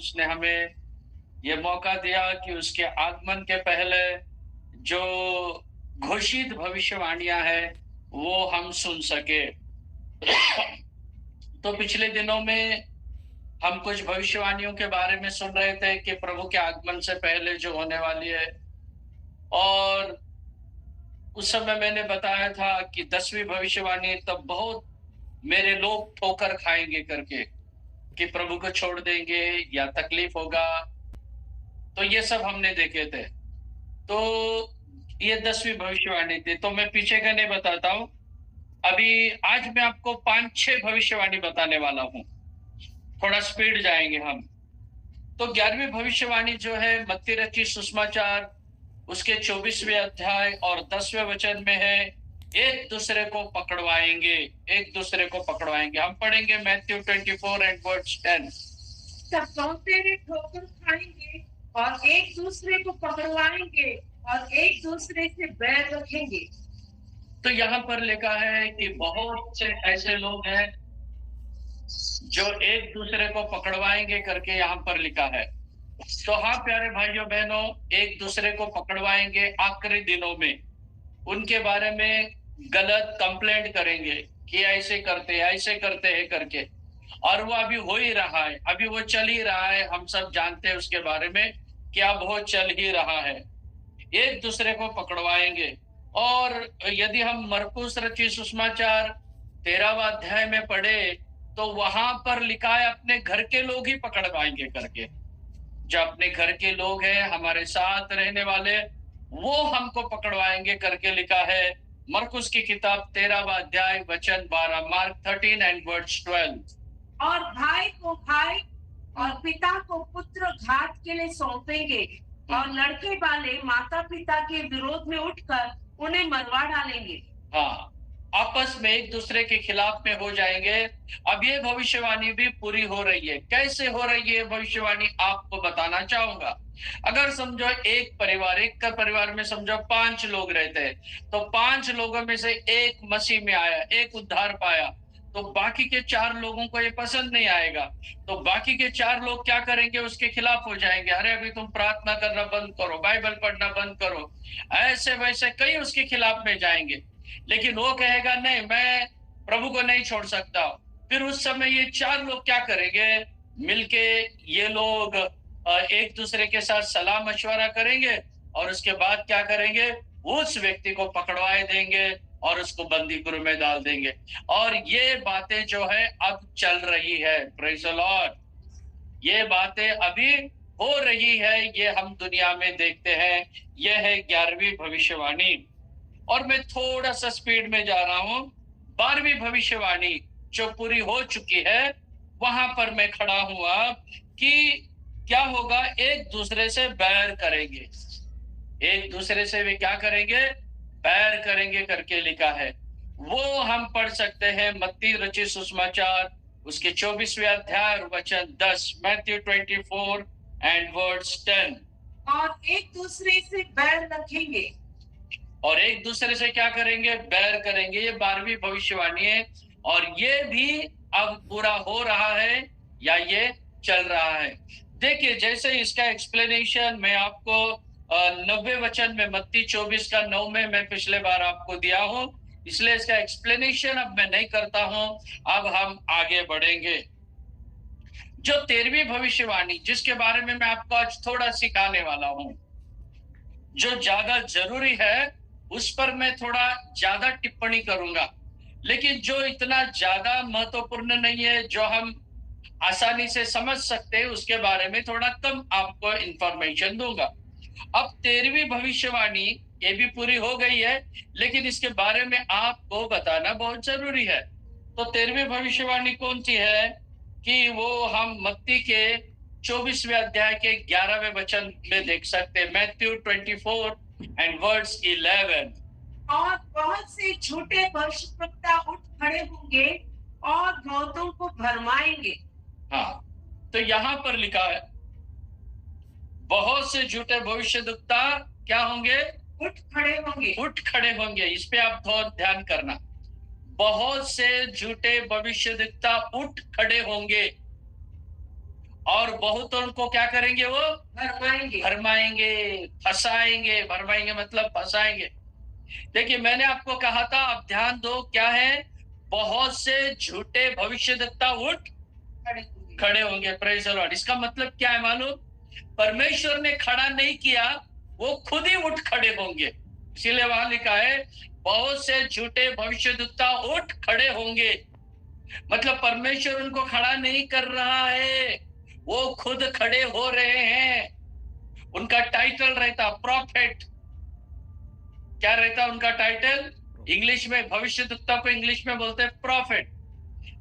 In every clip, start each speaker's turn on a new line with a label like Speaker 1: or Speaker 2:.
Speaker 1: उसने हमें ये मौका दिया कि उसके आगमन के पहले जो घोषित भविष्यवाणियाँ हैं, वो हम सुन सकें। तो पिछले दिनों में हम कुछ भविष्यवाणियों के बारे में सुन रहे थे कि प्रभु के आगमन से पहले जो होने वाली है, और उस समय मैंने बताया था कि 10वीं भविष्यवाणी तब बहुत मेरे लोग ठोकर खाएँगे करके, कि प्रभु को छोड़ देंगे या तकलीफ होगा, तो ये सब हमने देखे थे। तो ये 10वीं भविष्यवाणी थी, तो मैं पीछे का नहीं बताता हूँ। अभी आज मैं आपको 5-6 भविष्यवाणी बताने वाला हूँ। थोड़ा स्पीड जाएँगे हम। तो 11वीं भविष्यवाणी जो है मत्ती रचित सुसमाचार उसके 24वें अध्याय और 10वें वचन में है, एक दूसरे को पकड़वाएँगे, एक दूसरे को पकड़वाएँगे। हम पढ़ेंगे मैथ्यू 24 एंड वर्स 10।
Speaker 2: तब सौतेले ठोकर खाएंगे और एक दूसरे को पकड़वाएंगे और एक दूसरे से बैर रखेंगे।
Speaker 1: तो यहाँ पर लिखा है कि बहुत से ऐसे लोग हैं जो एक दूसरे को पकड़वाएंगे करके यहाँ पर लिखा है। तो हाँ प्यारे भाइयों बहनों, एक दूसरे को पकड़वाएंगे आखिरी दिनों में, उनके बारे में गलत कंप्लेंट करेंगे कि ऐसे करते हैं करके। और वो अभी हो ही रहा है, अभी वो चल ही रहा है, हम सब जानते हैं उसके बारे में कि अब वो चल ही रहा है। एक दूसरे को पकड़वाएंगे। और यदि हम मरकुस रचित सुसमाचार 13वां अध्याय में पढ़े, तो वहां पर लिखा है अपने घर के लोग ही पकड़वाएंगे करके। जो अपने घर के लोग हैं, हमारे साथ रहने वाले, वो हमको पकड़वाएंगे करके लिखा है। मरकुस की किताब 13वां अध्याय वचन 12, मार्क 13 एंड वर्स 12।
Speaker 2: और भाई को भाई और पिता को पुत्र घात के लिए सौंपेंगे और लड़के वाले माता पिता के विरोध में उठकर उन्हें मरवा डालेंगे।
Speaker 1: हाँ, आपस में एक दूसरे के खिलाफ में हो जाएंगे। अब ये भविष्यवाणी भी पूरी हो रही है। कैसे हो रही है भविष्यवाणी, आपको बताना चाहूंगा। अगर समझो एक का परिवार में समझो 5 लोग रहते हैं, तो 5 लोगों में से एक मसीह में आया, एक उद्धार पाया, तो बाकी के 4 लोगों को ये पसंद नहीं आएगा। तो बाकी के 4 लोग क्या करेंगे, उसके खिलाफ हो जाएंगे। अरे अभी तुम प्रार्थना करना बंद करो, बाइबल पढ़ना बंद करो, ऐसे वैसे कई उसके खिलाफ में जाएंगे। लेकिन वो कहेगा नहीं, मैं प्रभु को नहीं छोड़ सकता। फिर उस समय ये 4 लोग क्या करेंगे, मिलके ये लोग एक दूसरे के साथ सलाह मशवरा करेंगे और उसके बाद क्या करेंगे, उस व्यक्ति को पकड़वाए देंगे और उसको बंदी गृह में डाल देंगे। और ये बातें जो है अब चल रही है। Praise the Lord. ये बातें अभी हो रही है, ये हम दुनिया में देखते हैं। ये है 11वीं भविष्यवाणी। और मैं थोड़ा सा स्पीड में जा रहा हूं। 12वीं भविष्यवाणी जो पूरी हो चुकी है, वहां पर मैं खड़ा हुआ कि क्या होगा, एक दूसरे से बैर करेंगे। एक दूसरे से वे क्या करेंगे, बैर करेंगे करके लिखा है। वो हम पढ़ सकते हैं मत्ती रचित सुसमाचार उसके 24वें अध्याय और वचन 10, मैथ्यू 24 एंड वर्ड्स 10।
Speaker 2: और एक दूसरे से बैर रखेंगे।
Speaker 1: और एक दूसरे से क्या करेंगे, बैर करेंगे। ये 12वीं भविष्यवाणी है और ये भी अब पूरा हो रहा है या ये चल रहा है। देखिए, जैसे इसका एक्सप्लेनेशन मैं आपको 90 वचन में मत्ती 24 का 9 में मैं पिछले बार आपको दिया हूं, इसलिए इसका एक्सप्लेनेशन अब मैं नहीं करता हूं। अब हम आगे बढ़ेंगे। जो 13वीं भविष्यवाणी जिसके बारे में मैं आपको आज थोड़ा सिखाने वाला हूं, जो ज्यादा जरूरी है, उस पर मैं थोड़ा ज्यादा टिप्पणी करूंगा। लेकिन जो इतना ज्यादा महत्वपूर्ण नहीं है, जो हम आसानी से समझ सकते हैं, उसके बारे में थोड़ा कम आपको इंफॉर्मेशन दूंगा। अब 13वीं भविष्यवाणी ये भी पूरी हो गई है, लेकिन इसके बारे में आपको बताना बहुत जरूरी है। तो 13वीं भविष्यवाणी कौन सी है, कि वो हम मत्ती के 24वें अध्याय के 11वें वचन में देख सकते हैं। Matthew 24 and words 11।
Speaker 2: और बहुत से झूठे भविष्यवक्ता उठ खड़े होंगे और बहुतों को भरमाएंगे।
Speaker 1: हाँ, तो यहाँ पर लिखा है बहुत से झूठे भविष्यद्वक्ता क्या होंगे,
Speaker 2: उठ खड़े होंगे।
Speaker 1: उठ खड़े होंगे। इस पे आप थोड़ा ध्यान करना। बहुत से झूठे भविष्यद्वक्ता उठ खड़े होंगे और बहुतों को क्या करेंगे वो?
Speaker 2: भरमाएंगे।
Speaker 1: भरमाएंगे, फंसाएंगे। भरमाएंगे मतलब फंसाएंगे। देखिए, मैंने आपको कहा था, अब ध्यान दो क्या है, बहुत से झूठे भविष्यद्वक्ता उठ
Speaker 2: खड़े होंगे।
Speaker 1: खड़े होंगे। Praise the Lord. इसका मतलब क्या है मालूम? परमेश्वर ने खड़ा नहीं किया, वो खुद ही उठ खड़े होंगे। इसीलिए वहां लिखा है, बहुत से झूठे भविष्यद्वक्ता उठ खड़े होंगे। मतलब परमेश्वर उनको खड़ा नहीं कर रहा है, वो खुद खड़े हो रहे हैं। उनका टाइटल रहता प्रॉफिट। क्या रहता उनका टाइटल? इंग्लिश में भविष्यद्वक्ता को इंग्लिश में बोलते हैं प्रॉफिट।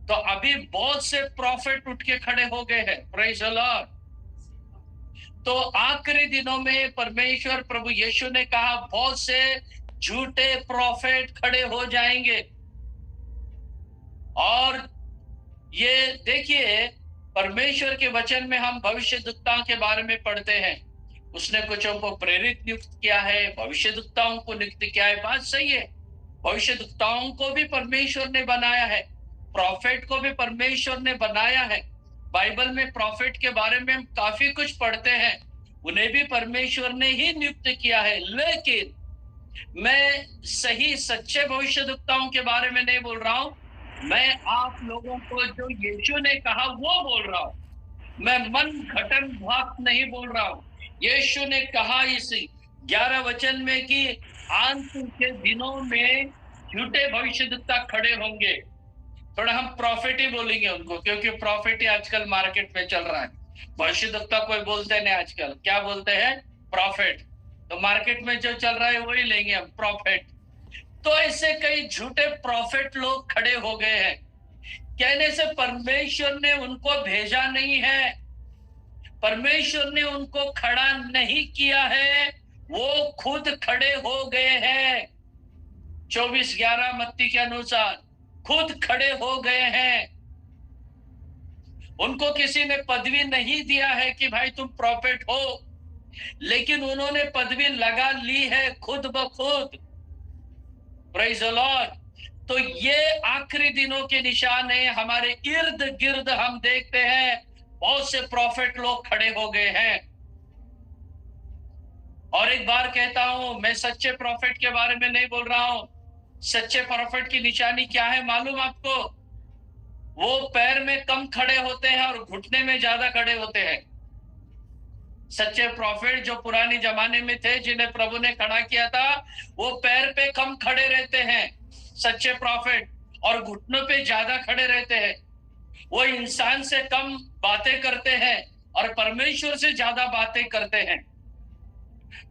Speaker 1: तो अभी बहुत से प्रॉफिट उठ के खड़े हो गए हैं। Praise the Lord. तो आखिरी दिनों में परमेश्वर प्रभु यीशु ने कहा, बहुत से झूठे प्रॉफिट खड़े हो जाएंगे। और ये देखिए, परमेश्वर के वचन में हम भविष्यद्वक्ताओं के बारे में पढ़ते हैं। उसने कुछों को प्रेरित नियुक्त किया है, भविष्यद्वक्ताओं को नियुक्त किया है। बात सही है, भविष्यद्वक्ताओं को भी परमेश्वर ने बनाया है, प्रॉफिट को भी परमेश्वर ने बनाया है। बाइबल में प्रॉफिट के बारे में हम काफी कुछ पढ़ते हैं, उन्हें भी परमेश्वर ने ही नियुक्त किया है। लेकिन मैं सही सच्चे भविष्यद्वक्ताओं के बारे में नहीं बोल रहा हूं, मैं आप लोगों को जो यीशु ने कहा वो बोल रहा हूं। मैं मन घटन बात नहीं बोल रहा हूं। यीशु ने कहा इस 11 वचन में कि अंत के दिनों में झूठे भविष्यद्वक्ता खड़े होंगे। थोड़ा हम प्रॉफिट ही बोलेंगे उनको, क्योंकि प्रॉफिट ही आजकल मार्केट में चल रहा है। भविष्यद्वक्ता कोई बोलते नहीं आजकल, क्या बोलते हैं? प्रॉफिट। तो मार्केट में जो चल रहा है वही लेंगे हम, प्रॉफिट। तो ऐसे कई झूठे प्रॉफिट लोग खड़े हो गए हैं। कहने से परमेश्वर ने उनको भेजा नहीं है, परमेश्वर ने उनको खड़ा नहीं किया है, वो खुद खड़े हो गए हैं। 24:11 मत्ती के अनुसार खुद खड़े हो गए हैं। उनको किसी ने पदवी नहीं दिया है कि भाई तुम प्रॉफिट हो, लेकिन उन्होंने पदवी लगा ली है खुद ब खुद। Praise the Lord. तो ये आखिरी दिनों के निशान है। हमारे इर्द गिर्द हम देखते हैं बहुत से प्रॉफिट लोग खड़े हो गए हैं। और एक बार कहता हूं, मैं सच्चे प्रॉफिट के बारे में नहीं बोल रहा हूं। सच्चे प्रॉफिट की निशानी क्या है मालूम आपको? वो पैर में कम खड़े होते हैं और घुटने में ज्यादा खड़े होते हैं। सच्चे प्रॉफिट जो पुराने जमाने में थे, जिन्हें प्रभु ने खड़ा किया था, वो पैर पे कम खड़े रहते हैं सच्चे प्रॉफिट, और घुटनों पे ज्यादा खड़े रहते हैं। वो इंसान से कम बातें करते हैं और परमेश्वर से ज्यादा बातें करते हैं।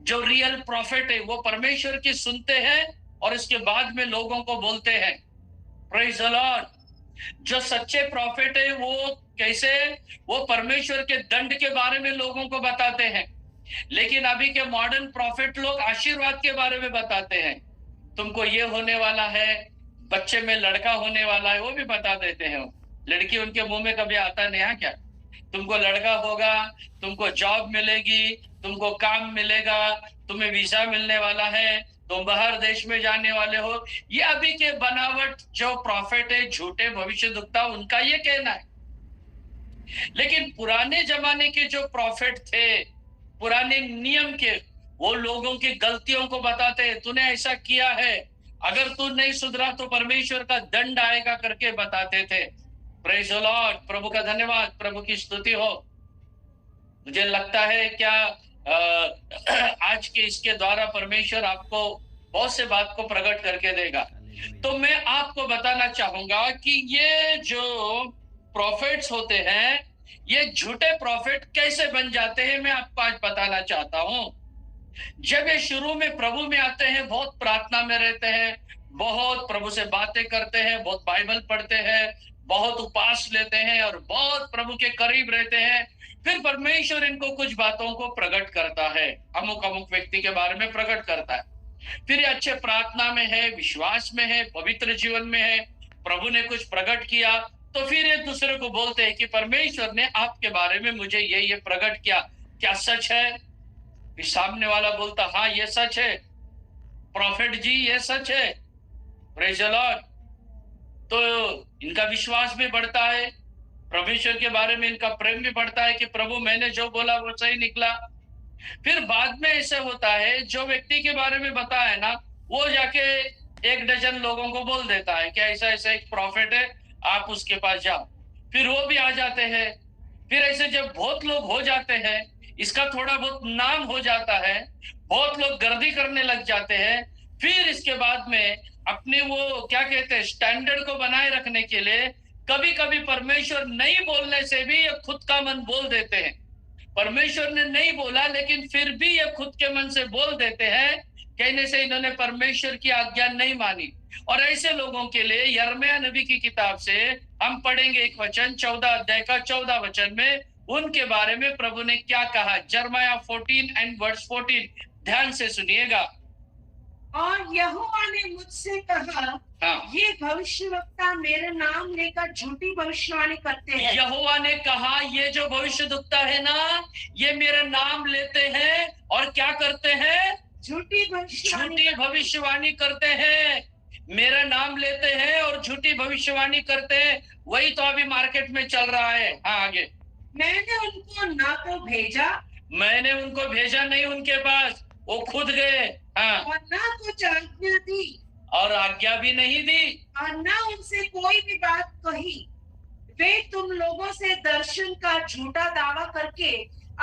Speaker 1: जो रियल प्रॉफिट है वो परमेश्वर की सुनते हैं और इसके बाद में लोगों को बोलते हैं। Praise the Lord. जो सच्चे प्रॉफिट है वो कैसे? वो परमेश्वर के दंड के बारे में लोगों को बताते हैं। लेकिन अभी के मॉडर्न प्रॉफिट लोग आशीर्वाद के बारे में बताते हैं। तुमको ये होने वाला है, बच्चे में लड़का होने वाला है, वो भी बता देते हैं। लड़की उनके मुंह में कभी आता नहीं है क्या? तुमको लड़का होगा, तुमको जॉब मिलेगी, तुमको काम मिलेगा, तुम्हें वीजा मिलने वाला है, तुम बाहर देश में जाने वाले हो। ये अभी के बनावट जो प्रॉफिट है, झूठे भविष्यद्वक्ता, उनका ये कहना है। लेकिन पुराने जमाने के जो प्रॉफिट थे, पुराने नियम के, वो लोगों की गलतियों को बताते, तूने ऐसा किया है, अगर तू नहीं सुधरा तो परमेश्वर का दंड आएगा करके बताते थे। Praise the Lord. प्रभु का धन्यवाद, प्रभु की स्तुति हो। मुझे लगता है क्या आज के इसके द्वारा परमेश्वर आपको बहुत से बात को प्रकट करके देगा। तो मैं आपको बताना चाहूंगा कि ये जो प्रॉफिट्स होते हैं, ये झूठे प्रॉफिट कैसे बन जाते हैं, मैं आपको आज बताना चाहता हूं। जब ये शुरू में प्रभु में आते हैं, बहुत प्रार्थना में रहते हैं, बहुत प्रभु से बातें करते हैं, बहुत बाइबल पढ़ते हैं, बहुत उपवास लेते हैं और बहुत प्रभु के करीब रहते हैं, फिर परमेश्वर इनको कुछ बातों को प्रकट करता है, अमुक अमुक व्यक्ति के बारे में प्रकट करता है। फिर ये अच्छे प्रार्थना में है, विश्वास में है, पवित्र जीवन में है, प्रभु ने कुछ प्रकट किया, तो फिर एक दूसरे को बोलते हैं कि परमेश्वर ने आपके बारे में मुझे ये प्रकट किया, क्या सच है? फिर सामने वाला बोलता, हाँ ये सच है प्रॉफिट जी, ये सच है। Praise the Lord. तो इनका विश्वास भी बढ़ता है। परमेश्वर के बारे में इनका प्रेम भी बढ़ता है कि प्रभु मैंने जो बोला वो सही निकला। फिर बाद में ऐसा होता है, जो व्यक्ति के बारे में बताया है ना, वो जाके 1 डज़न लोगों को बोल देता है कि ऐसा ऐसा एक प्रॉफिट है, आप उसके पास जाओ। फिर वो भी आ जाते हैं। फिर ऐसे जब बहुत लोग हो जाते हैं, इसका थोड़ा बहुत नाम हो जाता है, बहुत लोग गर्दी करने लग जाते हैं, फिर इसके बाद में अपने वो क्या कहते हैं स्टैंडर्ड को बनाए रखने के लिए कभी कभी परमेश्वर नहीं बोलने से भी ये खुद का मन बोल देते हैं। परमेश्वर ने नहीं बोला लेकिन फिर भी ये खुद के मन से बोल देते हैं, कहने से इन्होंने परमेश्वर की आज्ञा नहीं मानी। और ऐसे लोगों के लिए यिर्मयाह नबी की किताब से हम पढ़ेंगे एक वचन 14 अध्याय का 14 वचन में उनके बारे में प्रभु ने क्या कहा। यिर्मयाह 14 एंड वर्स 14 ध्यान से सुनिएगा।
Speaker 2: और यहोवा ने मुझसे कहा,
Speaker 1: हाँ,
Speaker 2: ये भविष्यवक्ता मेरे नाम लेकर झूठी भविष्यवाणी करते हैं।
Speaker 1: यहोवा ने कहा ये जो भविष्यद्वक्ता है ना, ये मेरा नाम लेते हैं और क्या करते हैं,
Speaker 2: झूठी भविष्यवाणी
Speaker 1: झूठी भविष्यवाणी करते हैं। मेरा नाम लेते हैं और झूठी भविष्यवाणी करते हैं। वही तो अभी मार्केट में चल रहा है। हाँ, आगे।
Speaker 2: मैंने उनको ना तो भेजा
Speaker 1: मैंने उनको भेजा नहीं उनके पास, वो खुद गए। हाँ,
Speaker 2: और ना कुछ आज्ञा दी
Speaker 1: और आज्ञा भी नहीं दी
Speaker 2: और ना उनसे कोई भी बात कही। वे तुम लोगों से दर्शन का झूठा दावा करके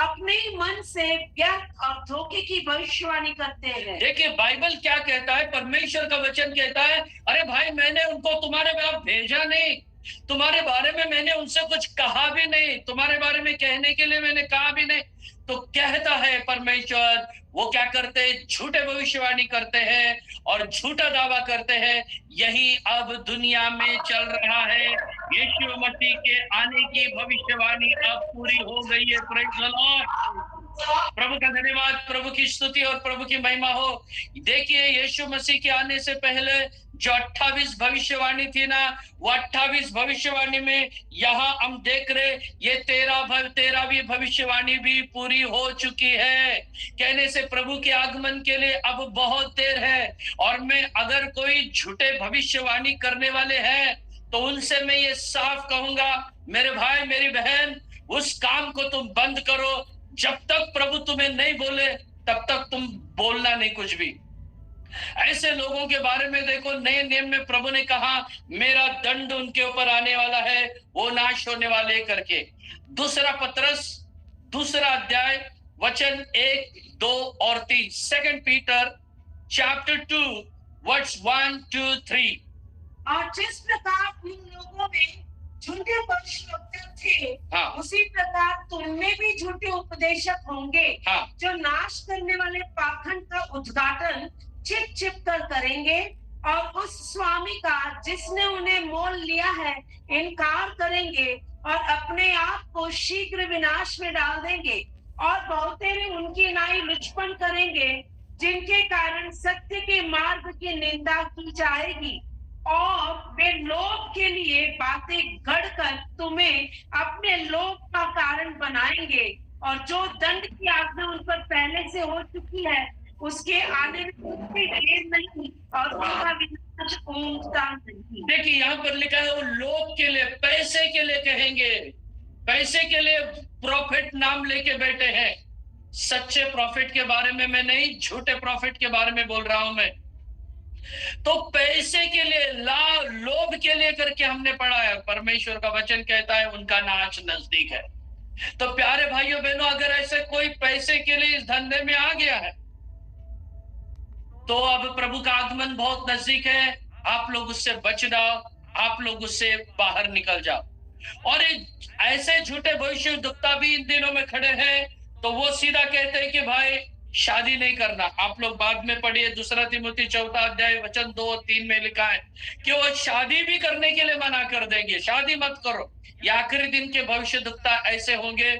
Speaker 2: अपने ही मन से व्यर्थ और धोखे की भविष्यवाणी करते हैं।
Speaker 1: देखिए बाइबल क्या कहता है, परमेश्वर का वचन कहता है, अरे भाई मैंने उनको तुम्हारे पास भेजा नहीं, तुम्हारे बारे में मैंने उनसे कुछ कहा भी नहीं, तुम्हारे बारे में कहने के लिए मैंने कहा भी नहीं। तो कहता है परमेश्वर, वो क्या करते हैं, झूठे भविष्यवाणी करते हैं और झूठा दावा करते हैं। यही अब दुनिया में चल रहा है। यीशु मसीह के आने की भविष्यवाणी अब पूरी हो गई है। Praise the Lord. प्रभु का धन्यवाद, प्रभु की स्तुति और प्रभु की महिमा हो। देखिए यीशु मसीह के आने से पहले जो 28 भविष्यवाणी थी ना, वो 28 भविष्यवाणी में यहाँ हम देख रहे ये 13वीं भविष्यवाणी भी पूरी हो चुकी है। कहने से प्रभु के आगमन के लिए अब बहुत देर है। और मैं अगर कोई झूठे भविष्यवाणी करने वाले हैं तो उनसे मैं ये साफ कहूंगा, मेरे भाई मेरी बहन, उस काम को तुम बंद करो। जब तक प्रभु तुम्हें नहीं बोले तब तक तुम बोलना नहीं कुछ भी। ऐसे लोगों के बारे में देखो, नए नियम में प्रभु ने कहा मेरा दंड उनके ऊपर आने वाला है, वो नाश होने वाले करके। दूसरा पत्रस 2 अध्याय वचन 1, 2 और 3, 2 पीटर चैप्टर 2 वर्स 1, 2, 3।
Speaker 2: और जिस प्रकार उन लोगों में झूठे भविष्यवक्ता थे,
Speaker 1: हाँ,
Speaker 2: उसी प्रकार तुम में भी झूठे उपदेशक होंगे,
Speaker 1: हाँ,
Speaker 2: जो नाश करने वाले पाखंड का उद्घाटन छिप छिप कर करेंगे और उस स्वामी का जिसने उन्हें मोल लिया है इनकार करेंगे और अपने आप को शीघ्र विनाश में डाल देंगे। और बहुतेरे उनकी नाई लुचपन करेंगे, जिनके कारण सत्य के मार्ग की निंदा की जाएगी। और वे लोभ के लिए बातें गढ़कर तुम्हें अपने लोभ का कारण बनाएंगे, और जो दंड की आज्ञा उन पर पहले से हो चुकी है उसके आने में कोई देर नहीं और उसका विनाश ऊंचा नहीं।
Speaker 1: देखिए यहाँ पर लिखा है वो लोभ के लिए, पैसे के लिए कहेंगे, पैसे के लिए प्रॉफिट नाम लेके बैठे हैं। सच्चे प्रॉफिट के बारे में मैं नहीं, झूठे प्रॉफिट के बारे में बोल रहा हूं मैं। तो पैसे के लिए, लोभ के लिए करके हमने पढ़ा है। परमेश्वर का वचन कहता है उनका नाश नजदीक है। तो प्यारे भाइयों बहनों, अगर ऐसे कोई पैसे के लिए इस धंधे में आ गया है तो अब प्रभु का आगमन बहुत नजदीक है। आप लोग उससे बच जाओ, आप लोग उससे बाहर निकल जाओ। और ऐसे झूठे भविष्यवक्ता भी इन दिनों में खड़े हैं, तो वो सीधा कहते हैं कि भाई शादी नहीं करना। आप लोग बाद में पढ़िए 2 तीमुथी 4 अध्याय वचन 2 और 3 में लिखा है कि वो शादी भी करने के लिए मना कर देंगे, शादी मत करो। ये आखिरी दिन के भविष्यवक्ता ऐसे होंगे।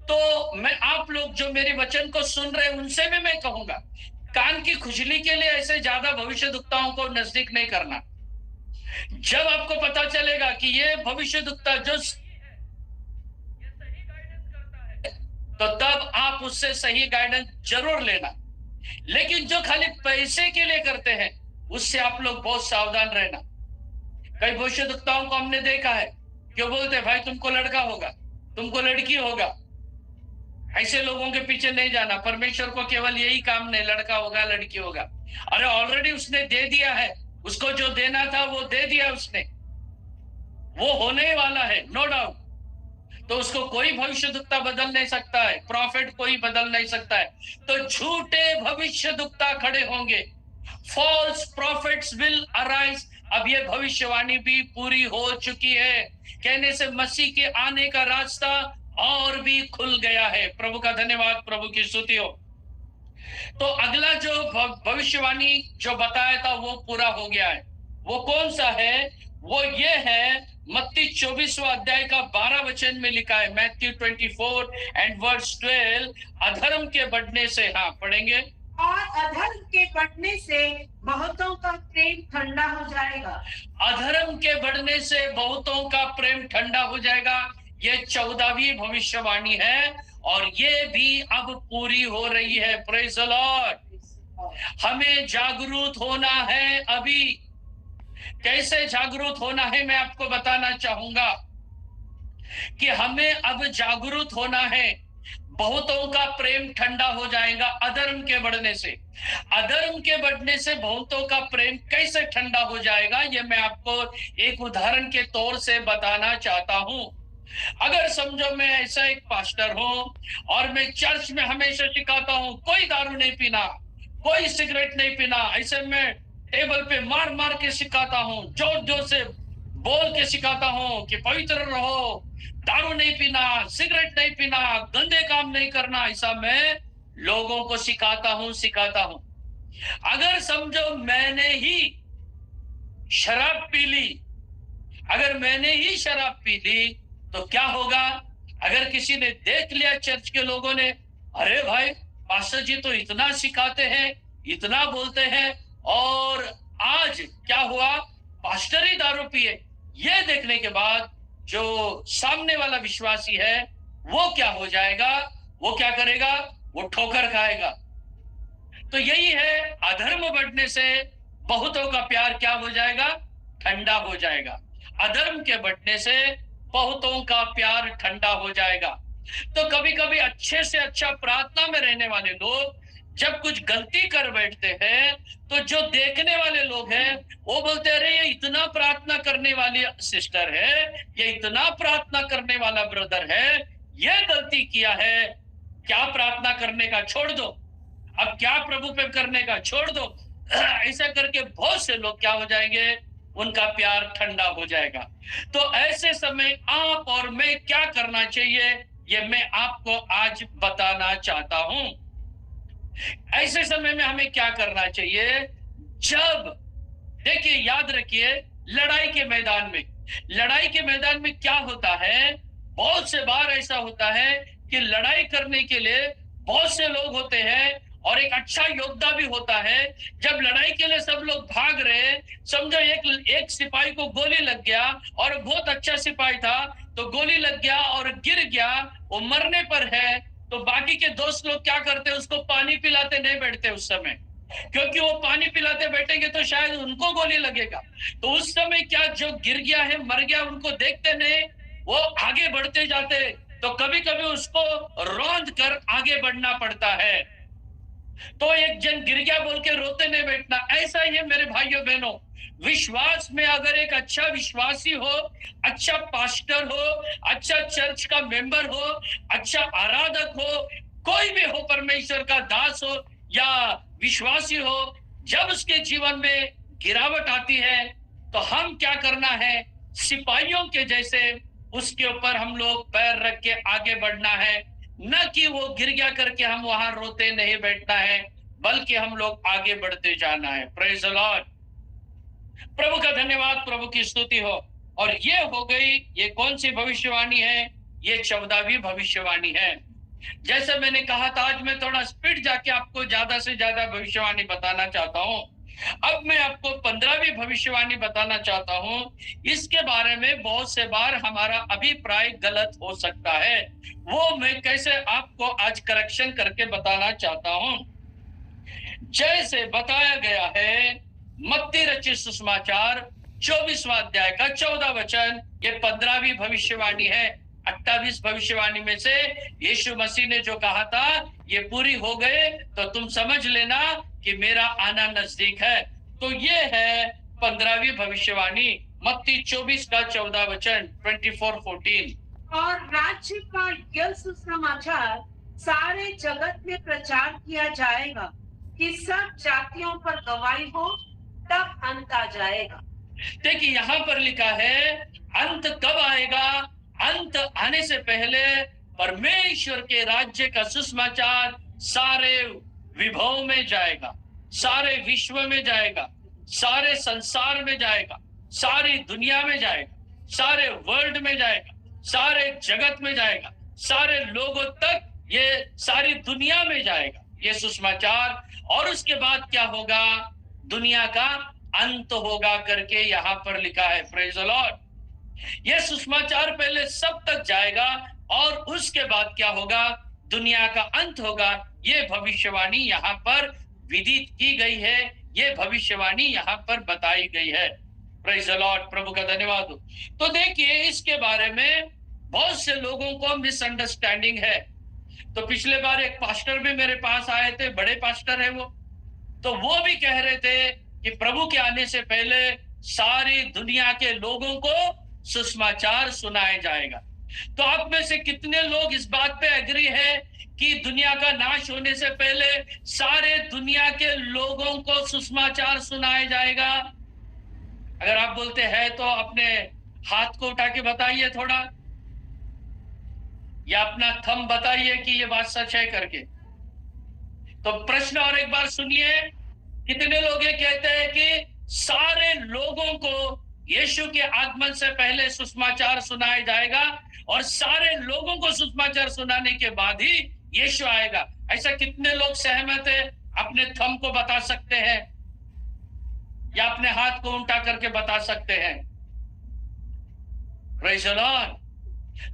Speaker 1: तो मैं आप लोग जो मेरे वचन को सुन रहे हैं उनसे भी मैं कहूंगा, कान की खुजली के लिए ऐसे ज्यादा भविष्यवक्ताओं को नजदीक नहीं करना। जब आपको पता चलेगा कि ये भविष्यवक्ता जो तो तब आप उससे सही गाइडेंस जरूर लेना। लेकिन जो खाली पैसे के लिए करते हैं उससे आप लोग बहुत सावधान रहना। कई भविष्यवक्ताओं को हमने देखा है क्यों बोलते हैं भाई तुमको लड़का होगा, तुमको लड़की होगा? ऐसे लोगों के पीछे नहीं जाना। परमेश्वर को केवल यही काम नहीं, लड़का होगा लड़की होगा। अरे ऑलरेडी उसने दे दिया है, उसको जो देना था वो दे दिया उसने, वो होने वाला है, नो डाउट। तो उसको कोई भविष्यद्वक्ता बदल नहीं सकता है, प्रॉफिट कोई बदल नहीं सकता है। तो झूठे भविष्यद्वक्ता खड़े होंगे, फॉल्स प्रॉफिट्स विल अराइज। अब ये भविष्यवाणी भी पूरी हो चुकी है, कहने से मसीह के आने का रास्ता और भी खुल गया है। प्रभु का धन्यवाद, प्रभु की स्तुति हो। तो अगला जो भविष्यवाणी जो बताया था वो पूरा हो गया है। वो कौन सा है? वो ये है, मत्ती 24वां अध्याय का 12 वचन में लिखा है, मैथ्यू 24 एंड वर्स 12, अधर्म के बढ़ने से, हाँ पढ़ेंगे,
Speaker 2: और अधर्म के बढ़ने से बहुतों का प्रेम ठंडा हो जाएगा।
Speaker 1: अधर्म के बढ़ने से बहुतों का प्रेम ठंडा हो जाएगा। ये 14वीं भविष्यवाणी है और ये भी अब पूरी हो रही है। Praise the Lord. हमें जागरूक होना है। अभी कैसे जागरूक होना है मैं आपको बताना चाहूंगा कि हमें अब जागरूक होना है। बहुतों का प्रेम ठंडा हो जाएगा अधर्म के बढ़ने से। अधर्म के बढ़ने से बहुतों का प्रेम कैसे ठंडा हो जाएगा, ये मैं आपको एक उदाहरण के तौर से बताना चाहता हूं। अगर समझो मैं ऐसा एक पास्टर हूं और मैं चर्च में हमेशा सिखाता हूं कोई दारू नहीं पीना, कोई सिगरेट नहीं पीना, ऐसे मैं टेबल पे मार मार के सिखाता हूं, जोर जोर से बोल के सिखाता हूं कि पवित्र रहो, दारू नहीं पीना, सिगरेट नहीं पीना, गंदे काम नहीं करना, ऐसा मैं लोगों को सिखाता हूं। अगर समझो मैंने ही शराब पी ली, अगर मैंने ही शराब पी ली तो क्या होगा? अगर किसी ने देख लिया, चर्च के लोगों ने, अरे भाई पास्टर जी तो इतना सिखाते हैं, इतना बोलते हैं, और आज क्या हुआ, पास्टर ही दारू पिए। ये देखने के बाद जो सामने वाला विश्वासी है वो क्या हो जाएगा? वो क्या करेगा? वो ठोकर खाएगा। तो यही है, अधर्म बढ़ने से बहुतों का प्यार क्या हो जाएगा? ठंडा हो जाएगा। अधर्म के बढ़ने से बहुतों का प्यार ठंडा हो जाएगा। तो कभी कभी अच्छे से अच्छा प्रार्थना में रहने वाले लोग जब कुछ गलती कर बैठते हैं तो जो देखने वाले लोग हैं वो बोलते हैं, अरे ये इतना प्रार्थना करने वाली सिस्टर है, ये इतना प्रार्थना करने वाला ब्रदर है, ये गलती किया है, क्या प्रार्थना करने का छोड़ दो, अब क्या प्रभु पे करने का छोड़ दो। ऐसा करके बहुत से लोग क्या हो जाएंगे? उनका प्यार ठंडा हो जाएगा। तो ऐसे समय आप और मैं क्या करना चाहिए, ये मैं आपको आज बताना चाहता हूं। ऐसे समय में हमें क्या करना चाहिए? जब देखिए, याद रखिए, लड़ाई के मैदान में क्या होता है, बहुत से बार ऐसा होता है कि लड़ाई करने के लिए बहुत से लोग होते हैं और एक अच्छा योद्धा भी होता है। जब लड़ाई के लिए सब लोग भाग रहे, समझो एक सिपाही को गोली लग गया और बहुत अच्छा सिपाही था, तो गोली लग गया और गिर गया, वो मरने पर है, तो बाकी के दोस्त लोग क्या करते? उसको पानी पिलाते नहीं बैठते उस समय, क्योंकि वो पानी पिलाते बैठेंगे तो शायद उनको गोली लगेगा। तो उस समय क्या, जो गिर गया है, मर गया, उनको देखते नहीं, वो आगे बढ़ते जाते। तो कभी कभी उसको रौंद कर आगे बढ़ना पड़ता है। तो एक जन गिर गया बोल के रोते नहीं बैठना। ऐसा ही है मेरे भाइयों बहनों, विश्वास में अगर एक अच्छा विश्वासी हो, अच्छा पास्टर हो, अच्छा चर्च का मेंबर हो, अच्छा आराधक हो, कोई भी हो, परमेश्वर का दास हो या विश्वासी हो, जब उसके जीवन में गिरावट आती है तो हम क्या करना है? सिपाहियों के जैसे उसके ऊपर हम लोग पैर रख के आगे बढ़ना है, न कि वो गिर गया करके हम वहां रोते नहीं बैठना है, बल्कि हम लोग आगे बढ़ते जाना है। Praise the Lord. प्रभु का धन्यवाद, प्रभु की स्तुति हो। और ये हो गई, ये कौन सी भविष्यवाणी है? ये 14वीं भविष्यवाणी है। जैसे मैंने कहा था, आज मैं थोड़ा स्पीड जाके आपको ज्यादा से ज्यादा भविष्यवाणी बताना चाहता हूं। अब मैं आपको 15वीं भविष्यवाणी बताना चाहता हूं। इसके बारे में बहुत से बार हमारा अभिप्राय गलत हो सकता है, वो मैं कैसे आपको आज करेक्शन करके बताना चाहता हूं। जैसे बताया गया है मत्ती रचित सुसमाचार 24वां अध्याय का 14 वचन, ये 15वीं भविष्यवाणी है। 28 भविष्यवाणी में से यीशु मसीह ने जो कहा था ये पूरी हो गए, तो तुम समझ लेना कि मेरा आना नजदीक है। तो ये है 15वीं भविष्यवाणी, मत्ती 24 का 14 वचन, 24:14।
Speaker 2: और राज्य का यह सुसमाचार सारे जगत में प्रचार किया जाएगा कि सब जातियों पर गवाही हो, तब अंत आ जाएगा।
Speaker 1: देखिए यहाँ पर लिखा है अंत कब आएगा। अंत आने से पहले परमेश्वर के राज्य का सुसमाचार सारे विभव में जाएगा, सारे विश्व में जाएगा, सारे संसार में जाएगा, सारी दुनिया में जाएगा, सारे वर्ल्ड में जाएगा, सारे जगत में जाएगा, सारे लोगों तक, ये सारी दुनिया में जाएगा ये सुसमाचार। और उसके बाद क्या होगा, दुनिया का अंत होगा करके यहाँ पर लिखा है। Praise the Lord. ये सुसमाचार पहले सब तक जाएगा और उसके बाद क्या होगा, दुनिया का अंत होगा। ये भविष्यवाणी यहाँ पर विदित की गई है, ये भविष्यवाणी यहाँ पर बताई गई है। प्रेज द लॉर्ड, प्रभु का धन्यवाद हो। तो देखिए इसके बारे में बहुत से लोगों को मिसअंडरस्टैंडिंग है। तो पिछले बार एक पास्टर भी मेरे पास आए थे, बड़े पास्टर है वो, तो वो भी कह रहे थे कि प्रभु के आने से पहले सारी दुनिया के लोगों को सुसमाचार सुनाया जाएगा। तो आप में से कितने लोग इस बात पे एग्री है कि दुनिया का नाश होने से पहले सारे दुनिया के लोगों को सुसमाचार सुनाया जाएगा? अगर आप बोलते हैं तो अपने हाथ को उठा के बताइए थोड़ा, या अपना थंब बताइए कि ये बात सच है करके। तो प्रश्न और एक बार सुनिए, कितने लोग ये कहते हैं कि सारे लोगों को यीशु के आगमन से पहले सुसमाचार सुनाया जाएगा और सारे लोगों को सुसमाचार सुनाने के बाद ही यीशु आएगा? ऐसा कितने लोग सहमत है? अपने थंब को बता सकते हैं या अपने हाथ को उल्टा करके बता सकते हैं। Praise the Lord.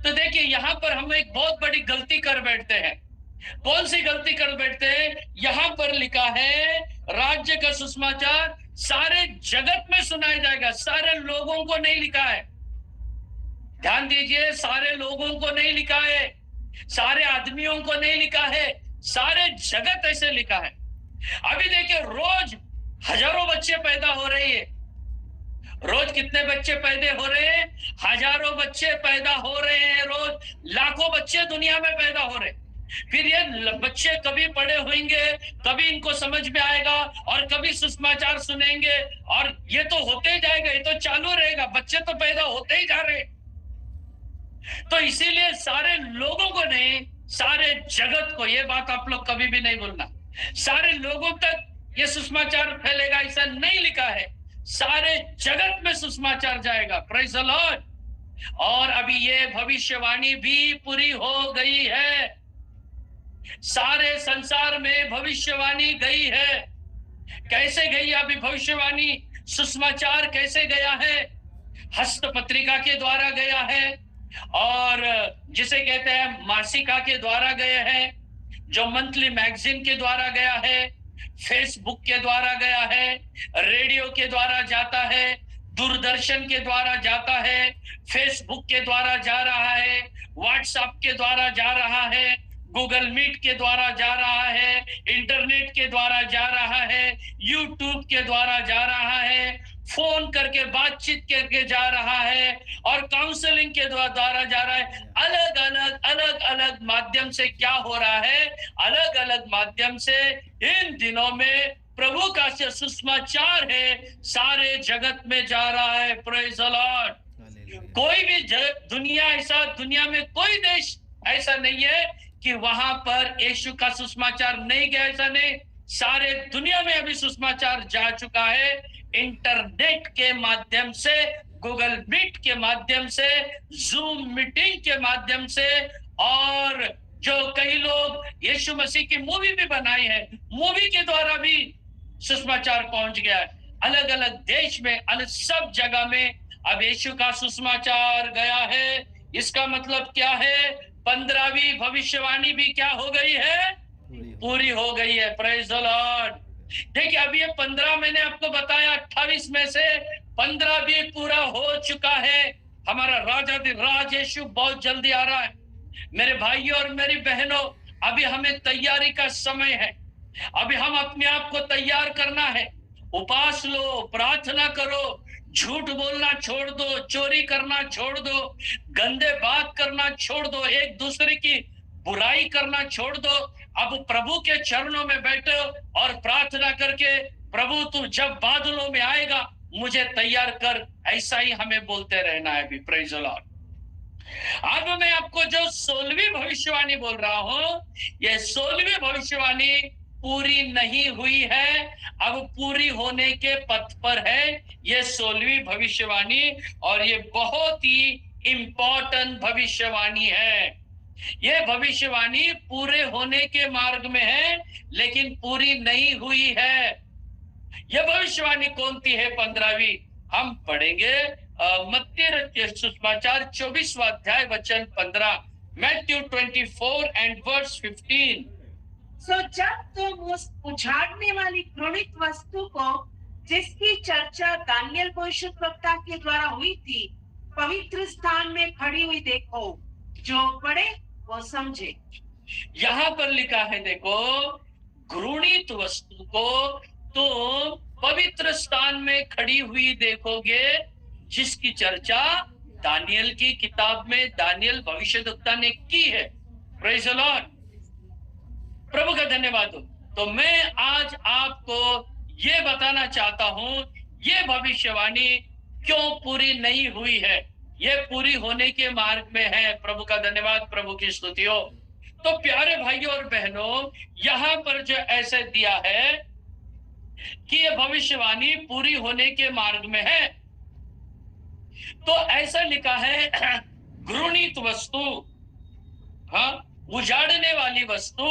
Speaker 1: तो देखिए यहाँ पर हम एक बहुत बड़ी गलती कर बैठते हैं। कौन सी गलती कर बैठते हैं? यहाँ पर लिखा है राज्य का सुसमाचार सारे जगत में सुनाया जाएगा, सारे लोगों को नहीं लिखा है। ध्यान दीजिए, सारे लोगों को नहीं लिखा है, सारे आदमियों को नहीं लिखा है, सारे जगत ऐसे लिखा है। अभी देखिए रोज हजारों बच्चे पैदा हो रहे हैं। रोज कितने बच्चे पैदा हो रहे हैं? हजारों बच्चे पैदा हो रहे हैं, रोज लाखों बच्चे दुनिया में पैदा हो रहे हैं। फिर ये बच्चे कभी बड़े होंगे, कभी इनको समझ में आएगा और कभी सुसमाचार सुनेंगे, और ये तो होते ही जाएगा, ये तो चालू रहेगा, बच्चे तो पैदा होते ही जा रहे। तो इसीलिए सारे लोगों को नहीं, सारे जगत को, ये बात आप लोग कभी भी नहीं भूलना, सारे लोगों तक ये सुसमाचार फैलेगा ऐसा नहीं लिखा है। सारे जगत में सुसमाचार जाएगा। Praise the Lord. और अभी ये भविष्यवाणी भी पूरी हो गई है, सारे संसार में भविष्यवाणी गई है। कैसे गई अभी भविष्यवाणी? सुसमाचार कैसे गया है? हस्त पत्रिका के द्वारा गया है, और जिसे कहते हैं मासिका के द्वारा गए हैं, जो मंथली मैगजीन के द्वारा गया है, फेसबुक के द्वारा गया है, रेडियो के द्वारा जाता है, दूरदर्शन के द्वारा जाता है, फेसबुक के द्वारा जा रहा है, व्हाट्सएप के द्वारा जा रहा है, गूगल मीट के द्वारा जा रहा है, इंटरनेट के द्वारा जा रहा है, यूट्यूब के द्वारा जा रहा है, फोन करके बातचीत करके जा रहा है, और काउंसलिंग के द्वारा जा रहा है। अलग अलग माध्यम से क्या हो रहा है? अलग अलग माध्यम से इन दिनों में प्रभु का सुसमाचार है सारे जगत में जा रहा है। Praise the Lord. कोई भी दुनिया में कोई देश ऐसा नहीं है कि वहां पर यीशु का सुसमाचार नहीं गया, ऐसा नहीं। सारे दुनिया में अभी सुसमाचार जा चुका है, इंटरनेट के माध्यम से, गूगल मीट के माध्यम से, जूम मीटिंग के माध्यम से, और जो कई लोग यीशु मसीह की मूवी भी बनाई है, मूवी के द्वारा भी सुसमाचार पहुंच गया है। अलग अलग देश में, अलग सब जगह में अब यीशु का सुसमाचार गया है। इसका मतलब क्या है? 15वीं भविष्यवाणी भी क्या हो गई है? पूरी हो गई है। Praise the Lord. देखिए अभी ये 15 मैंने आपको बताया, 28 में से 15 भी पूरा हो चुका है। हमारा राजाधिराज यीशु बहुत जल्दी आ रहा है। मेरे भाइयों और मेरी बहनों, अभी हमें तैयारी का समय है। अभी हम अपने आप को तैयार करना है। उपास लो, प्रार्थना करो, झूठ बोलना छोड़ दो, चोरी करना छोड़ दो, गंदे बात करना छोड़ दो, एक दूसरे की बुराई करना छोड़ दो। अब प्रभु के चरणों में बैठो और प्रार्थना करके, प्रभु तू जब बादलों में आएगा मुझे तैयार कर, ऐसा ही हमें बोलते रहना है। भी प्रेज द लॉर्ड। अब मैं आपको जो 16वीं भविष्यवाणी बोल रहा हूं, ये 16वीं भविष्यवाणी पूरी नहीं हुई है, अब पूरी होने के पथ पर है ये 16वीं भविष्यवाणी। और ये बहुत ही इंपॉर्टेंट भविष्यवाणी है। ये भविष्यवाणी पूरे होने के मार्ग में है, लेकिन पूरी नहीं हुई है। यह भविष्यवाणी कौन सी है? 15वीं हम पढ़ेंगे मत्ती रचित सुसमाचार 24वां अध्याय वचन 15, मैथ्यू 24 एंड वर्स 15।
Speaker 2: सो जब तुम उस उछाड़ने वाली घृणित वस्तु को, जिसकी चर्चा दानियल भविष्यद्वक्ता के द्वारा हुई थी, पवित्र स्थान में खड़ी हुई देखो, जो पढ़े वो समझे।
Speaker 1: यहाँ पर लिखा है, देखो, घृणित वस्तु को तुम पवित्र स्थान में खड़ी हुई देखोगे, जिसकी चर्चा दानियल की किताब में दानियल भविष्यद्वक्ता ने की है। प्रेज़ द लॉर्ड, प्रभु का धन्यवाद हो। तो मैं आज आपको ये बताना चाहता हूं, ये भविष्यवाणी क्यों पूरी नहीं हुई है। ये पूरी होने के मार्ग में है। प्रभु का धन्यवाद, प्रभु की स्तुति हो। तो प्यारे भाइयों और बहनों, यहां पर जो ऐसे दिया है कि ये भविष्यवाणी पूरी होने के मार्ग में है, तो ऐसा लिखा है, घृणित वस्तु, हाँ, उजाड़ने वाली वस्तु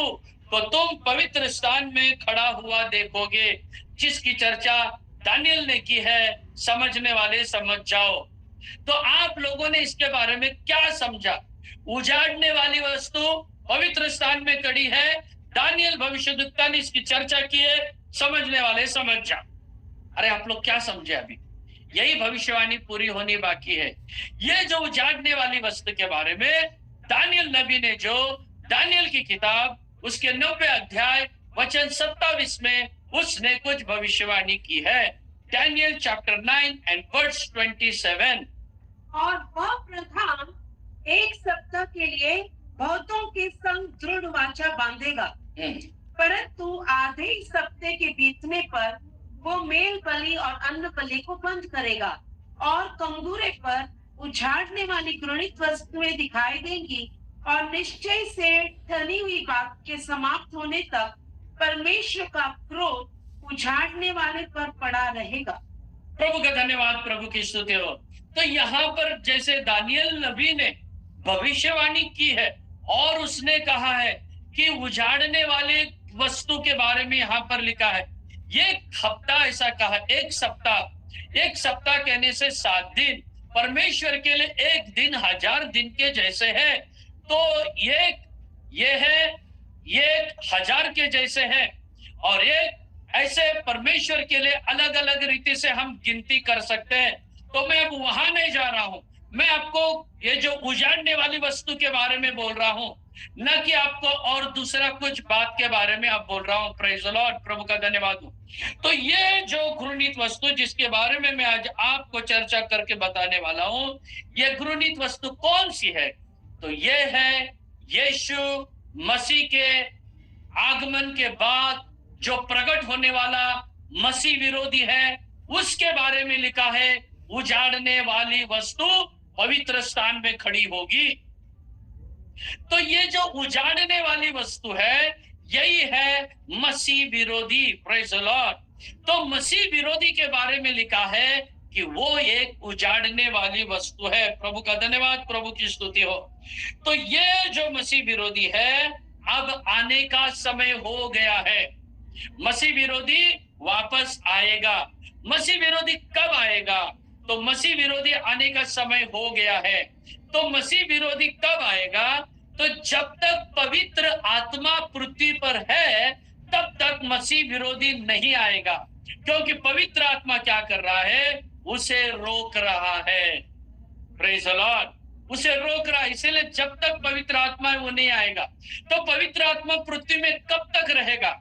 Speaker 1: को तुम पवित्र स्थान में खड़ा हुआ देखोगे, जिसकी चर्चा दानियल ने की है। समझने वाले समझ जाओ। तो आप लोगों ने इसके बारे में क्या समझा? उजाड़ने वाली वस्तु पवित्र स्थान में खड़ी है, दानियल भविष्यद्वक्ता ने इसकी चर्चा की है। समझने वाले समझ जाओ। अरे आप लोग क्या समझे? अभी यही भविष्यवाणी पूरी होनी बाकी है। ये जो उजाड़ने वाली वस्तु के बारे में दानियल नबी ने, जो दानियल की किताब उसके 90 अध्याय वचन 27 में उसने कुछ भविष्यवाणी की है। Daniel chapter 9 and verse 27।
Speaker 2: और वह प्रधान एक सप्ताह के लिए बहुतों के संग दृढ़ वाचा बांधेगा, परंतु आधे सप्ताह के बीतने पर वो मेल बलि और अन्न बलि को बंद करेगा, और कंगूरे पर उछाड़ने वाली घृणित वस्तुएं दिखाई देंगी, और निश्चय से ठनी हुई बात के समाप्त होने तक परमेश्वर का क्रोध उछाड़ने वाले पर पड़ा रहेगा।
Speaker 1: प्रभु का धन्यवाद, प्रभु की स्तुति हो। तो यहाँ पर जैसे दानियल नबी ने भविष्यवाणी की है और उसने कहा है कि उजाड़ने वाले वस्तु के बारे में यहाँ पर लिखा है, ये हफ्ता ऐसा कहा, एक सप्ताह कहने से 7 दिन, परमेश्वर के लिए एक दिन 1000 दिन के जैसे है। तो ये 1000 के जैसे है, और एक ऐसे परमेश्वर के लिए अलग अलग रीति से हम गिनती कर सकते हैं। तो मैं अब वहां नहीं जा रहा हूं, मैं आपको ये जो उजाड़ने वाली वस्तु के बारे में बोल रहा हूं, न कि आपको और दूसरा कुछ बात के बारे में आप बोल रहा हूं। प्रेज़ द लॉर्ड, प्रभु का धन्यवाद हो। तो ये जो घृणित वस्तु जिसके बारे में मैं आज आपको चर्चा करके बताने वाला हूं, ये घृणित वस्तु कौन सी है? तो ये है यीशु मसीह के आगमन के बाद जो प्रकट होने वाला मसीह विरोधी है, उसके बारे में लिखा है, उजाड़ने वाली वस्तु पवित्र स्थान में खड़ी होगी। तो ये जो उजाड़ने वाली वस्तु है, यही है मसीह विरोधी। Praise the Lord. तो मसीह विरोधी के बारे में लिखा है कि वो एक उजाड़ने वाली वस्तु है। प्रभु का धन्यवाद, प्रभु की स्तुति हो। तो ये जो मसीह विरोधी है, अब आने का समय हो गया है। मसीह विरोधी वापस आएगा। मसीह विरोधी कब आएगा? तो मसीह विरोधी आने का समय हो गया है। तो मसीह विरोधी कब आएगा? तो जब तक पवित्र आत्मा पृथ्वी पर है, तब तक मसीह विरोधी नहीं आएगा। क्योंकि पवित्र आत्मा क्या कर रहा है? उसे रोक रहा है। Praise the Lord. उसे रोक रहा है, इसीलिए जब तक पवित्र आत्मा है वो नहीं आएगा। तो पवित्र आत्मा पृथ्वी में कब तक रहेगा?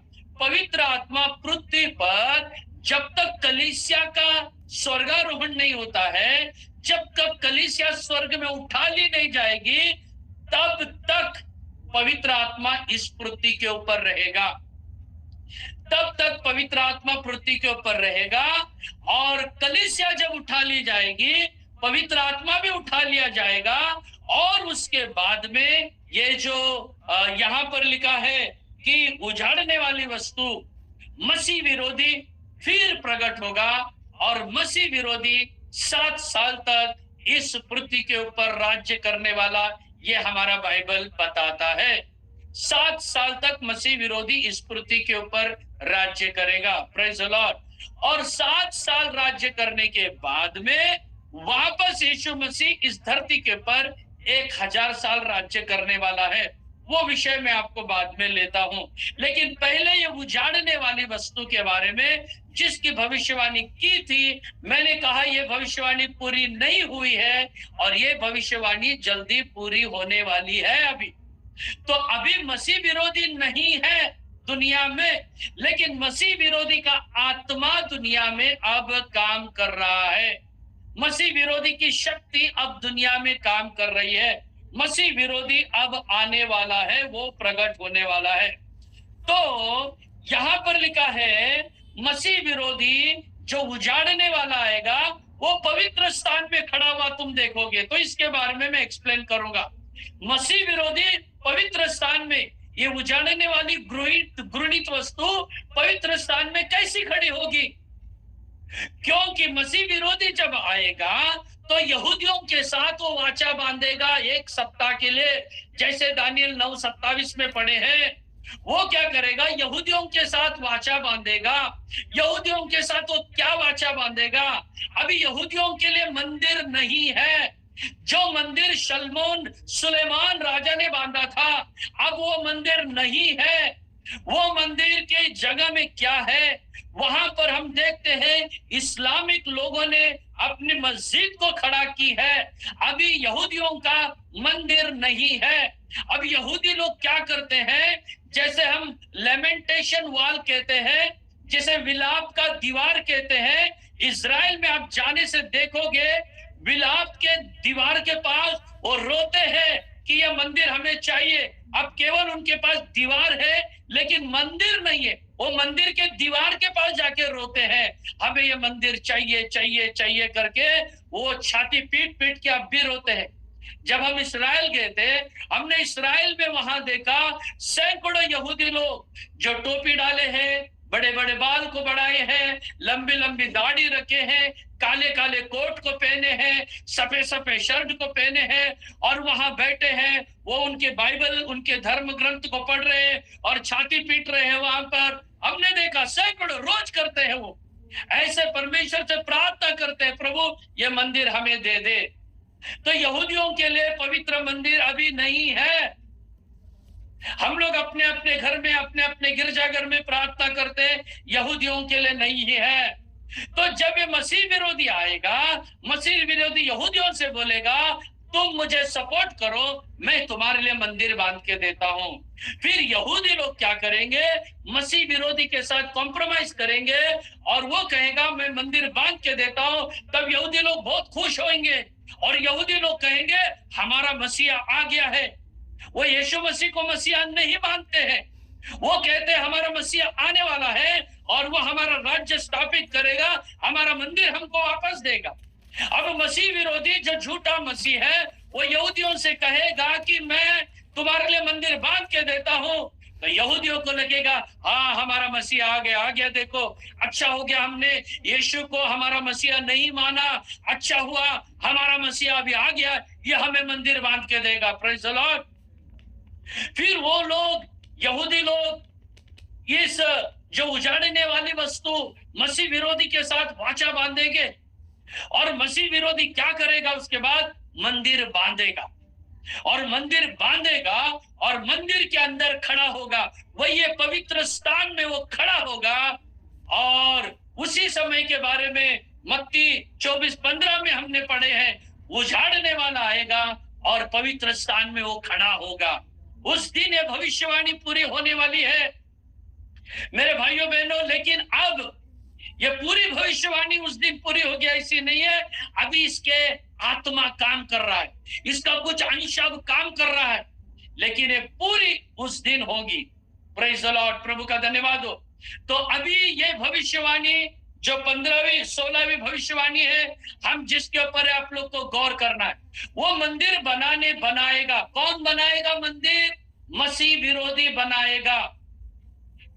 Speaker 1: पवित्र आत्मा पृथ्वी पर जब तक कलीसिया का स्वर्गारोहण नहीं होता है, जब तक कलीसिया स्वर्ग में उठा ली नहीं जाएगी, तब तक पवित्र आत्मा इस पृथ्वी के ऊपर रहेगा। तब तक पवित्र आत्मा पृथ्वी के ऊपर रहेगा। और कलीसिया जब उठा ली जाएगी, पवित्र आत्मा भी उठा लिया जाएगा। और उसके बाद में ये जो यहाँ पर लिखा है कि उजाड़ने वाली वस्तु मसीह विरोधी फिर प्रकट होगा, और मसीह विरोधी 7 साल तक इस पृथ्वी के ऊपर राज्य करने वाला, ये हमारा बाइबल बताता है। 7 साल तक मसीह विरोधी इस पृथ्वी के ऊपर राज्य करेगा। Praise the Lord. और 7 साल राज्य करने के बाद में वापस यीशु मसीह इस धरती के ऊपर 1000 साल राज्य करने वाला है। वो विषय मैं आपको बाद में लेता हूं, लेकिन पहले ये उजाड़ने वाली वस्तु के बारे में जिसकी भविष्यवाणी की थी, मैंने कहा ये भविष्यवाणी पूरी नहीं हुई है, और ये भविष्यवाणी जल्दी पूरी होने वाली है। अभी तो अभी मसीह विरोधी नहीं है दुनिया में, लेकिन मसीह विरोधी का आत्मा दुनिया में अब काम कर रहा है। मसीह विरोधी की शक्ति अब दुनिया में काम कर रही है। मसीह विरोधी अब आने वाला है, वो प्रकट होने वाला है। तो यहां पर लिखा है मसीह विरोधी जो उजाड़ने वाला आएगा, वो पवित्र स्थान में खड़ा हुआ तुम देखोगे। तो इसके बारे में मैं एक्सप्लेन करूंगा। मसीह विरोधी पवित्र स्थान में, ये उजाड़ने वाली घृणित वस्तु पवित्र स्थान में कैसी खड़ी होगी? क्योंकि मसीह विरोधी जब आएगा तो यहूदियों के साथ वो वाचा बांधेगा 1 सप्ताह के लिए, जैसे दानियल 9:27 में पढ़े हैं। वो क्या करेगा? यहूदियों के साथ वाचा बांधेगा। यहूदियों के साथ वो क्या वाचा बांधेगा? अभी यहूदियों के लिए मंदिर नहीं है। जो मंदिर शलमोन सुलेमान राजा ने बांधा था, अब वो मंदिर नहीं है। वो मंदिर के जगह में क्या है? वहां पर हम देखते हैं इस्लामिक लोगों ने अपनी मस्जिद को खड़ा की है। अभी यहूदियों का मंदिर नहीं है। अब यहूदी लोग क्या करते हैं? जैसे हम लेमेंटेशन वॉल कहते हैं, जिसे विलाप का दीवार कहते हैं। इजराइल में आप जाने से देखोगे, विलाप के दीवार के पास वो रोते हैं कि यह मंदिर हमें चाहिए। अब केवल उनके पास दीवार है, लेकिन मंदिर नहीं है। वो मंदिर के दीवार के पास जाके रोते हैं, हमें ये मंदिर चाहिए चाहिए चाहिए करके। वो छाती पीट पीट के अब भी रोते हैं। जब हम इस्राएल गए थे, हमने इस्राएल में वहां देखा सैकड़ों यहूदी लोग जो टोपी डाले हैं, बड़े बड़े बाल को बढ़ाए हैं, लंबी लंबी दाढ़ी रखे हैं, काले काले कोट को पहने हैं, सफेद सफेद शर्ट को पहने हैं, और वहां बैठे हैं। वो उनके बाइबल, उनके धर्म ग्रंथ को पढ़ रहे हैं और छाती पीट रहे हैं वहां पर। हमने देखा सैकड़ों रोज करते हैं। वो ऐसे परमेश्वर से प्रार्थना करते हैं, प्रभु ये मंदिर हमें दे दे। तो यहूदियों के लिए पवित्र मंदिर अभी नहीं है। हम लोग अपने अपने घर में, अपने अपने गिरजाघर में प्रार्थना करते हैं, यहूदियों के लिए नहीं है। तो जब ये मसीह विरोधी आएगा, मसीह विरोधी यहूदियों से बोलेगा तुम मुझे सपोर्ट करो, मैं तुम्हारे लिए मंदिर बांध के देता हूं। फिर यहूदी लोग क्या करेंगे? मसीह विरोधी के साथ कॉम्प्रोमाइज करेंगे, और वो कहेगा मैं मंदिर बांध के देता हूं। तब यहूदी लोग बहुत खुश होंगे, और यहूदी लोग कहेंगे हमारा मसीहा आ गया है। वो यीशु मसीह को मसीहा नहीं मानते हैं। वो कहते हैं हमारा मसीहा आने वाला है, और वो हमारा राज्य स्थापित करेगा, हमारा मंदिर हमको वापस देगा। अब मसीह विरोधी जो झूठा मसीह है, वो यहूदियों से कहेगा कि मैं तुम्हारे लिए मंदिर बांध के देता हूं। तो यहूदियों को लगेगा हाँ हमारा मसीहा आ गया, देखो अच्छा हो गया, हमने यीशु को हमारा मसीहा नहीं माना, अच्छा हुआ हमारा मसीहा अभी आ गया, ये हमें मंदिर बांध के देगा। Praise the Lord. फिर वो लोग, यहूदी लोग, इस जो उजाड़ने वाली वस्तु मसीह विरोधी के साथ वाचा बांधेंगे, और मसीह विरोधी क्या करेगा? उसके बाद मंदिर बांधेगा, और मंदिर बांधेगा और मंदिर के अंदर खड़ा होगा। वही ये पवित्र स्थान में वो खड़ा होगा, और उसी समय के बारे में मत्ती 24:15 में हमने पढ़े हैं, उजाड़ने वाला आएगा और पवित्र स्थान में वो खड़ा होगा। उस दिन ये भविष्यवाणी पूरी होने वाली है मेरे भाइयों बहनों। लेकिन अब ये पूरी भविष्यवाणी उस दिन पूरी हो गया ऐसी नहीं है, अभी इसके आत्मा काम कर रहा है, इसका कुछ अंश अब काम कर रहा है, लेकिन ये पूरी उस दिन होगी। प्रेज़ द लॉर्ड, प्रभु का धन्यवाद हो। तो अभी ये भविष्यवाणी जो 15वीं 16वीं भविष्यवाणी है, हम जिसके ऊपर आप लोग को गौर करना है, वो मंदिर बनाएगा। कौन बनाएगा मंदिर? मसीह विरोधी बनाएगा।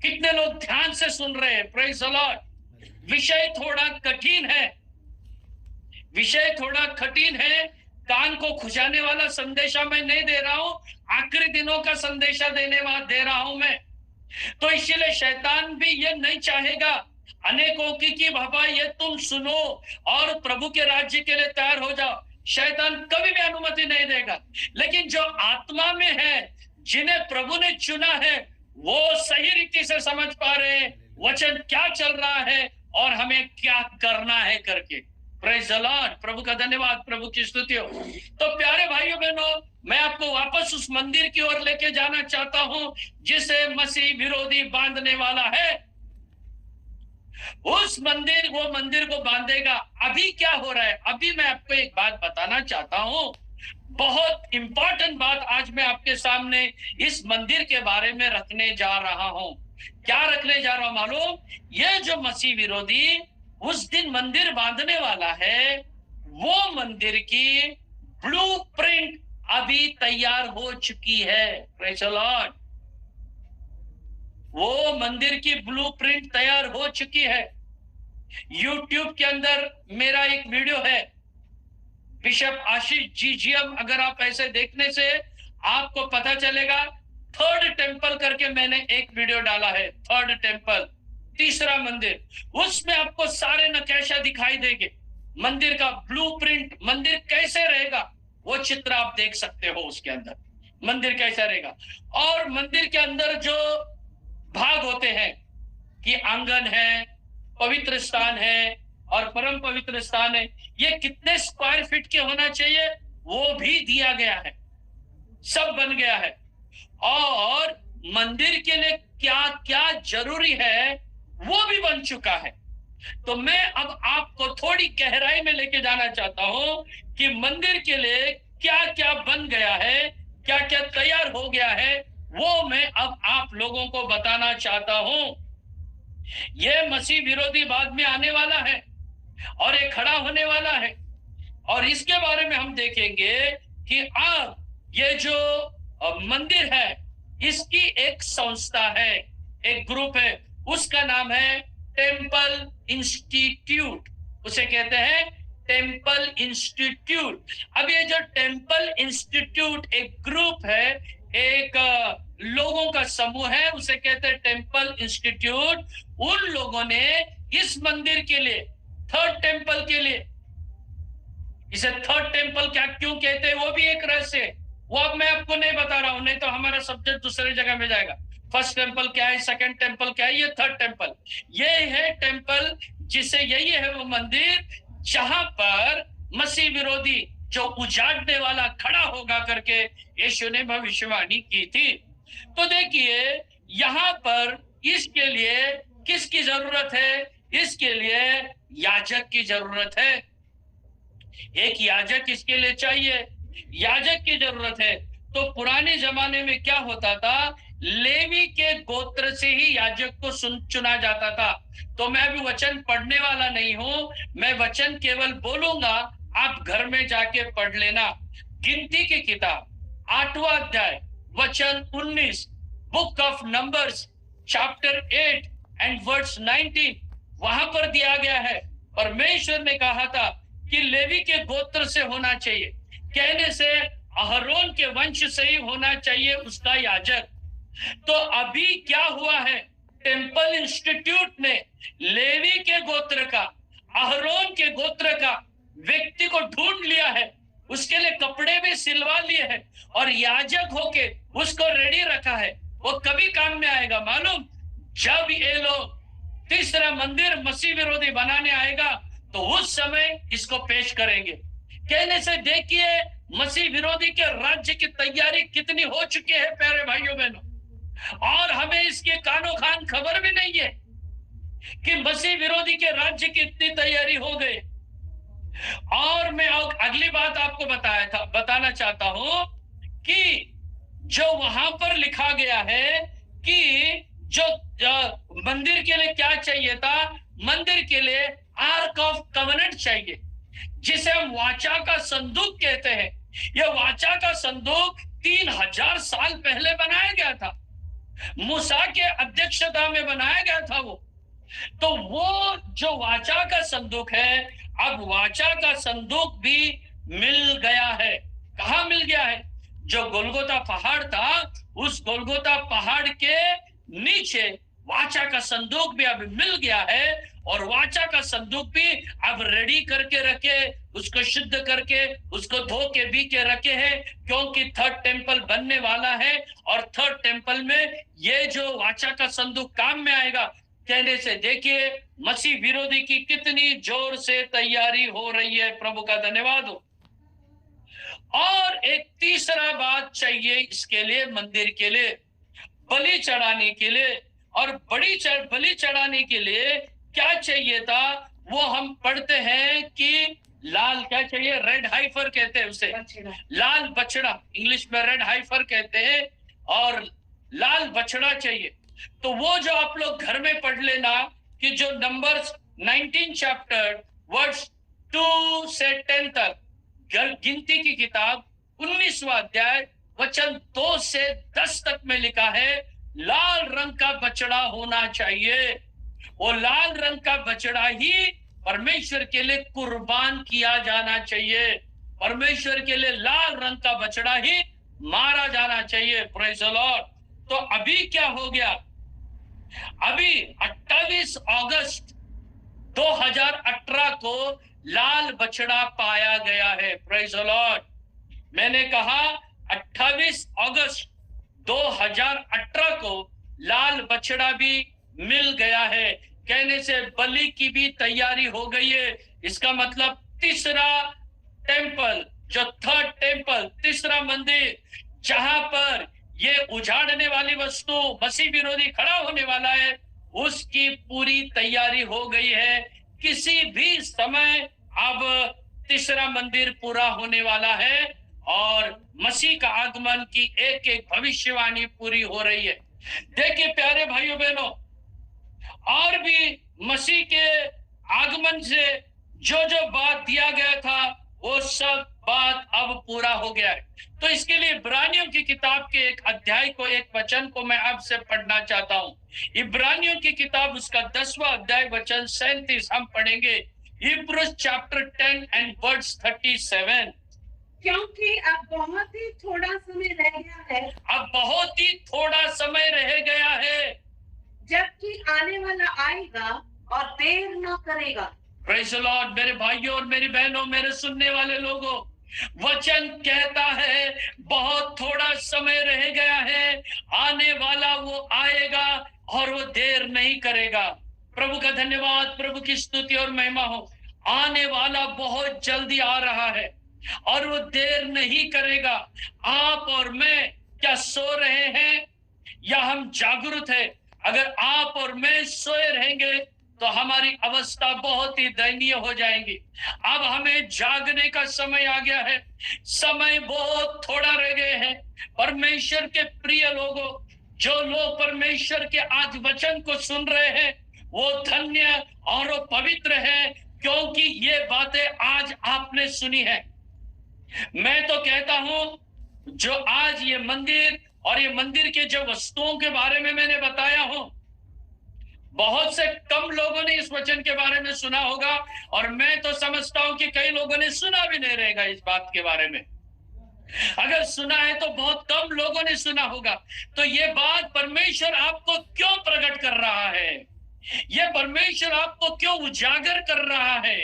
Speaker 1: कितने लोग ध्यान से सुन रहे हैं? Praise the Lord. विषय थोड़ा कठिन है, विषय थोड़ा कठिन है। कान को खुजाने वाला संदेशा मैं नहीं दे रहा हूं, आखिरी दिनों का संदेशा दे रहा हूं मैं। तो इसीलिए शैतान भी ये नहीं चाहेगा अनेकों की बाबा ये तुम सुनो और प्रभु के राज्य के लिए तैयार हो जाओ। शैतान कभी भी अनुमति नहीं देगा। लेकिन जो आत्मा में है, जिन्हें प्रभु ने चुना है, वो सही रीति से समझ पा रहे हैं वचन क्या चल रहा है और हमें क्या करना है करके। प्रेज़ द लॉर्ड, प्रभु का धन्यवाद, प्रभु की स्तुति हो। तो प्यारे भाइयों बहनों, मैं आपको वापस उस मंदिर की ओर लेके जाना चाहता हूं जिसे मसीह विरोधी बांधने वाला है। वो मंदिर को बांधेगा। अभी क्या हो रहा है? अभी मैं आपको एक बात बताना चाहता हूं, बहुत इंपॉर्टेंट बात आज मैं आपके सामने इस मंदिर के बारे में रखने जा रहा हूं। क्या रखने जा रहा हूं मालूम? ये जो मसीह विरोधी उस दिन मंदिर बांधने वाला है, वो मंदिर की ब्लूप्रिंट अभी तैयार हो चुकी है। Praise the Lord. वो मंदिर की ब्लूप्रिंट तैयार हो चुकी है। यूट्यूब के अंदर मेरा एक वीडियो है, बिशप आशीष जीजीएम। अगर आप ऐसे देखने से आपको पता चलेगा, थर्ड टेम्पल करके मैंने एक वीडियो डाला है। थर्ड टेम्पल, तीसरा मंदिर, उसमें आपको सारे नक्शा दिखाई देंगे। मंदिर का ब्लूप्रिंट, मंदिर कैसे रहेगा, वो चित्र आप देख सकते हो। उसके अंदर मंदिर कैसा रहेगा, और मंदिर के अंदर जो भाग होते हैं कि आंगन है, पवित्र स्थान है और परम पवित्र स्थान है, ये कितने स्क्वायर फीट के होना चाहिए वो भी दिया गया है, सब बन गया है। और मंदिर के लिए क्या क्या जरूरी है वो भी बन चुका है। तो मैं अब आपको थोड़ी गहराई में लेके जाना चाहता हूं कि मंदिर के लिए क्या क्या बन गया है, क्या क्या तैयार हो गया है, वो मैं अब आप लोगों को बताना चाहता हूं। ये मसीह विरोधी बाद में आने वाला है और ये खड़ा होने वाला है, और इसके बारे में हम देखेंगे कि अब ये जो मंदिर है, इसकी एक संस्था है, एक ग्रुप है, उसका नाम है टेम्पल इंस्टीट्यूट। उसे कहते हैं टेम्पल इंस्टीट्यूट। अब ये जो टेम्पल इंस्टीट्यूट एक ग्रुप है, एक लोगों का समूह है, उसे कहते हैं टेम्पल इंस्टीट्यूट। उन लोगों ने इस मंदिर के लिए, थर्ड टेम्पल के लिए, इसे थर्ड टेम्पल क्या क्यों कहते हैं वो भी एक रहस्य है, वो अब मैं आपको नहीं बता रहा हूं, नहीं तो हमारा सब्जेक्ट दूसरे जगह में जाएगा। फर्स्ट टेम्पल क्या है, सेकंड टेम्पल क्या है, ये थर्ड टेम्पल। ये है टेम्पल, जिसे यही है वो मंदिर जहां पर मसीह विरोधी जो उजाड़ने वाला खड़ा होगा करके यीशु ने भविष्यवाणी की थी। तो देखिए यहाँ पर इसके लिए किसकी जरूरत है? इसके लिए याजक की जरूरत है। एक याजक इसके लिए चाहिए, याजक की जरूरत है। तो पुराने जमाने में क्या होता था, लेवी के गोत्र से ही याजक को चुना जाता था। तो मैं अभी वचन पढ़ने वाला नहीं हूं, मैं वचन केवल बोलूंगा, आप घर में जाके पढ़ लेना। गिनती की किताब 8वां अध्याय वचन 19, book of numbers chapter 8 and verse 19, वहां पर दिया गया है। परमेश्वर ने कहा था कि लेवी के गोत्र से होना चाहिए, कहने से अहरोन के वंश से ही होना चाहिए उसका याजक। तो अभी क्या हुआ है, टेम्पल इंस्टीट्यूट ने लेवी के गोत्र का, अहरोन के गोत्र का व्यक्ति को ढूंढ लिया है, उसके लिए कपड़े भी सिलवा लिए हैं और याजक होके उसको रेडी रखा है। वो कभी काम में आएगा मालूम, जब ये लोग तीसरा मंदिर मसीह विरोधी बनाने आएगा, तो तो उस समय इसको पेश करेंगे। कहने से देखिए मसीह विरोधी के राज्य की तैयारी कितनी हो चुकी है प्यारे भाइयों बहनों, और हमें इसकी कानो खान खबर भी नहीं है कि मसीह विरोधी के राज्य की इतनी तैयारी हो गई। और मैं अगली बात आपको बताना चाहता हूं कि जो वहां पर लिखा गया है कि जो मंदिर के लिए क्या चाहिए था, मंदिर के लिए आर्क ऑफ कवेनेंट चाहिए, जिसे हम वाचा का संदूक कहते हैं। यह वाचा का संदूक 3000 साल पहले बनाया गया था, मूसा के अध्यक्षता में बनाया गया था वो। तो वो जो वाचा का संदूक है, अब वाचा का संदूक भी मिल गया है। कहाँ मिल गया है? जो गोलगोता पहाड़ था, उस गोलगोता पहाड़ के नीचे वाचा का संदूक भी अब मिल गया है, और वाचा का संदूक भी अब रेडी करके रखे, उसको शुद्ध करके, उसको धो के भी के रखे हैं, क्योंकि थर्ड टेम्पल बनने वाला है, और थर्ड टेम्पल में ये जो वाचा का संदूक काम में आएगा। कहने से देखिए मसीह विरोधी की कितनी जोर से तैयारी हो रही है। प्रभु का धन्यवाद हो। और एक तीसरा बात चाहिए इसके लिए, मंदिर के लिए बलि चढ़ाने के लिए, और बलि चढ़ाने के लिए क्या चाहिए था, वो हम पढ़ते हैं कि लाल क्या चाहिए, रेड हाइफर कहते हैं उसे, लाल बछड़ा, इंग्लिश में रेड हाइफर कहते हैं, और लाल बछड़ा चाहिए। तो वो जो आप लोग घर में पढ़ लेना कि जो नंबर्स 19 चैप्टर वर्स 2 से 10 तक, गिनती की किताब 19वां अध्याय वचन 2 से 10 तक में लिखा है, लाल रंग का बछड़ा होना चाहिए। वो लाल रंग का बछड़ा ही परमेश्वर के लिए कुर्बान किया जाना चाहिए। परमेश्वर के लिए लाल रंग का बछड़ा ही मारा जाना चाहिए। Praise the Lord. तो अभी क्या हो गया, अभी 28 अगस्त 2018 को लाल बछड़ा पाया गया है। Praise the Lord. मैंने कहा 28 अगस्त 2018 को लाल बछड़ा भी मिल गया है। कहने से बलि की भी तैयारी हो गई है। इसका मतलब तीसरा टेम्पल, जो थर्ड टेम्पल, तीसरा मंदिर, जहां पर ये उजाड़ने वाली वस्तु मसीह विरोधी खड़ा होने वाला है, उसकी पूरी तैयारी हो गई है। किसी भी समय अब तीसरा मंदिर पूरा होने वाला है, और मसीह का आगमन की एक एक भविष्यवाणी पूरी हो रही है। देखिए प्यारे भाइयों बहनों, और भी मसीह के आगमन से जो जो बात दिया गया था, वो सब बात अब पूरा हो गया है। तो इसके लिए इब्रानियों की किताब के एक अध्याय को, एक वचन को मैं आपसे पढ़ना चाहता हूं। इब्रानियों की किताब उसका 10वां अध्याय वचन 37 हम पढ़ेंगे। Hebrews chapter 10 and verse 37।
Speaker 2: क्योंकि अब बहुत ही थोड़ा समय रह गया है,
Speaker 1: अब बहुत ही थोड़ा समय रह गया है,
Speaker 2: जबकि आने वाला आएगा और देर न करेगा।
Speaker 1: Praise the Lord. मेरे भाइयों और मेरी बहनों, मेरे सुनने वाले लोगों, वचन कहता है बहुत थोड़ा समय रह गया है, आने वाला वो आएगा और वो देर नहीं करेगा। प्रभु का धन्यवाद, प्रभु की स्तुति और महिमा हो। आने वाला बहुत जल्दी आ रहा है और वो देर नहीं करेगा। आप और मैं क्या सो रहे हैं या हम जागरूक हैं? अगर आप और मैं सोए रहेंगे तो हमारी अवस्था बहुत ही दयनीय हो जाएगी। अब हमें जागने का समय आ गया है। समय बहुत थोड़ा रह गए हैं। परमेश्वर के प्रिय लोगों, जो लोग परमेश्वर के आज वचन को सुन रहे हैं, वो धन्य और वो पवित्र है, क्योंकि ये बातें आज आपने सुनी है। मैं तो कहता हूं, जो आज ये मंदिर और ये मंदिर के जो वस्तुओं के बारे में मैंने बताया हूं, बहुत से कम लोगों ने इस वचन के बारे में सुना होगा, और मैं तो समझता हूं कि कई लोगों ने सुना भी नहीं रहेगा इस बात के बारे में। अगर सुना है तो बहुत कम लोगों ने सुना होगा। तो ये बात परमेश्वर आपको क्यों प्रकट कर रहा है? ये परमेश्वर आपको क्यों उजागर कर रहा है?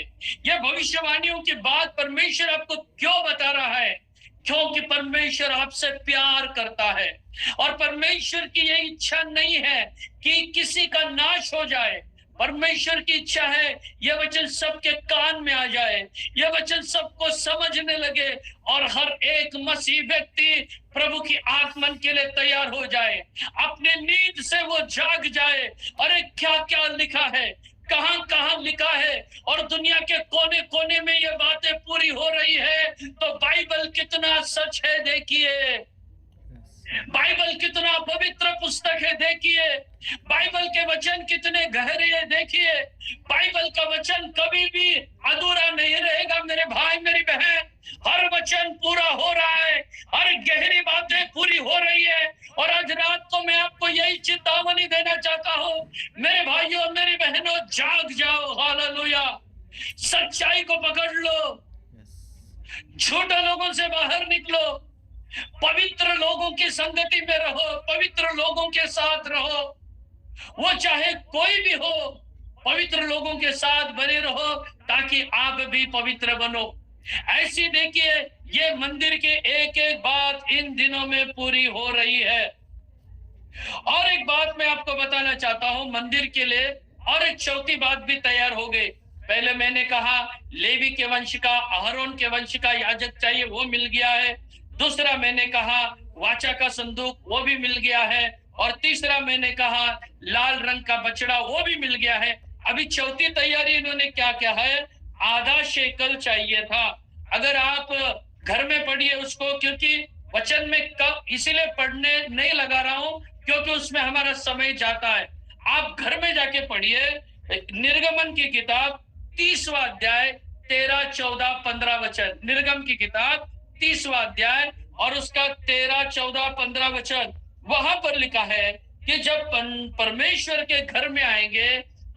Speaker 1: ये भविष्यवाणियों की बात परमेश्वर आपको क्यों बता रहा है? क्योंकि परमेश्वर आपसे प्यार करता है, और परमेश्वर की ये इच्छा नहीं है कि किसी का नाश हो जाए, परमेश्वर की इच्छा है यह वचन सबके कान में आ जाए, यह वचन सबको समझने लगे और हर एक मसीह व्यक्ति प्रभु की आगमन के लिए तैयार हो जाए, अपने नींद से वो जाग जाए। अरे क्या क्या लिखा है, कहां कहां लिखा है, और दुनिया के कोने कोने में ये बातें पूरी हो रही है। तो बाइबल कितना सच है देखिए, बाइबल कितना पवित्र पुस्तक है देखिए, बाइबल के वचन कितने गहरे हैं देखिए। बाइबल का वचन कभी भी अधूरा नहीं रहेगा मेरे भाई मेरी बहन, हर वचन पूरा हो रहा है, हर गहरी बातें पूरी हो रही है। और आज रात को मैं आपको यही चेतावनी देना चाहता हूँ, मेरे भाइयों मेरी बहनों, जाग जाओ, हालेलुया। सच्चाई को पकड़ लो, झूठे लोगों से बाहर निकलो, पवित्र लोगों की संगति में रहो, पवित्र लोगों के साथ रहो, वो चाहे कोई भी हो, पवित्र लोगों के साथ बने रहो ताकि आप भी पवित्र बनो। ऐसी देखिए ये मंदिर के एक एक बात इन दिनों में पूरी हो रही है। और एक बात मैं आपको बताना चाहता हूं मंदिर के लिए, और एक चौथी बात भी तैयार हो गई। पहले मैंने कहा लेवी के वंश का, अहरोन के वंश का याजक चाहिए, वो मिल गया है। दूसरा मैंने कहा वाचा का संदूक, वो भी मिल गया है। और तीसरा मैंने कहा लाल रंग का बछड़ा, वो भी मिल गया है। अभी चौथी तैयारी इन्होंने क्या क्या है, आधा शेकल चाहिए था। अगर आप घर में पढ़िए उसको, क्योंकि वचन में कब इसीलिए पढ़ने नहीं लगा रहा हूं क्योंकि उसमें हमारा समय जाता है। आप घर में जाके पढ़िए निर्गमन की किताब 30वां अध्याय 13, 14, 15 वचन। निर्गम की किताब 30वां अध्याय और उसका 13, 14, 15 वचन। वहां पर लिखा है कि जब परमेश्वर के घर में आएंगे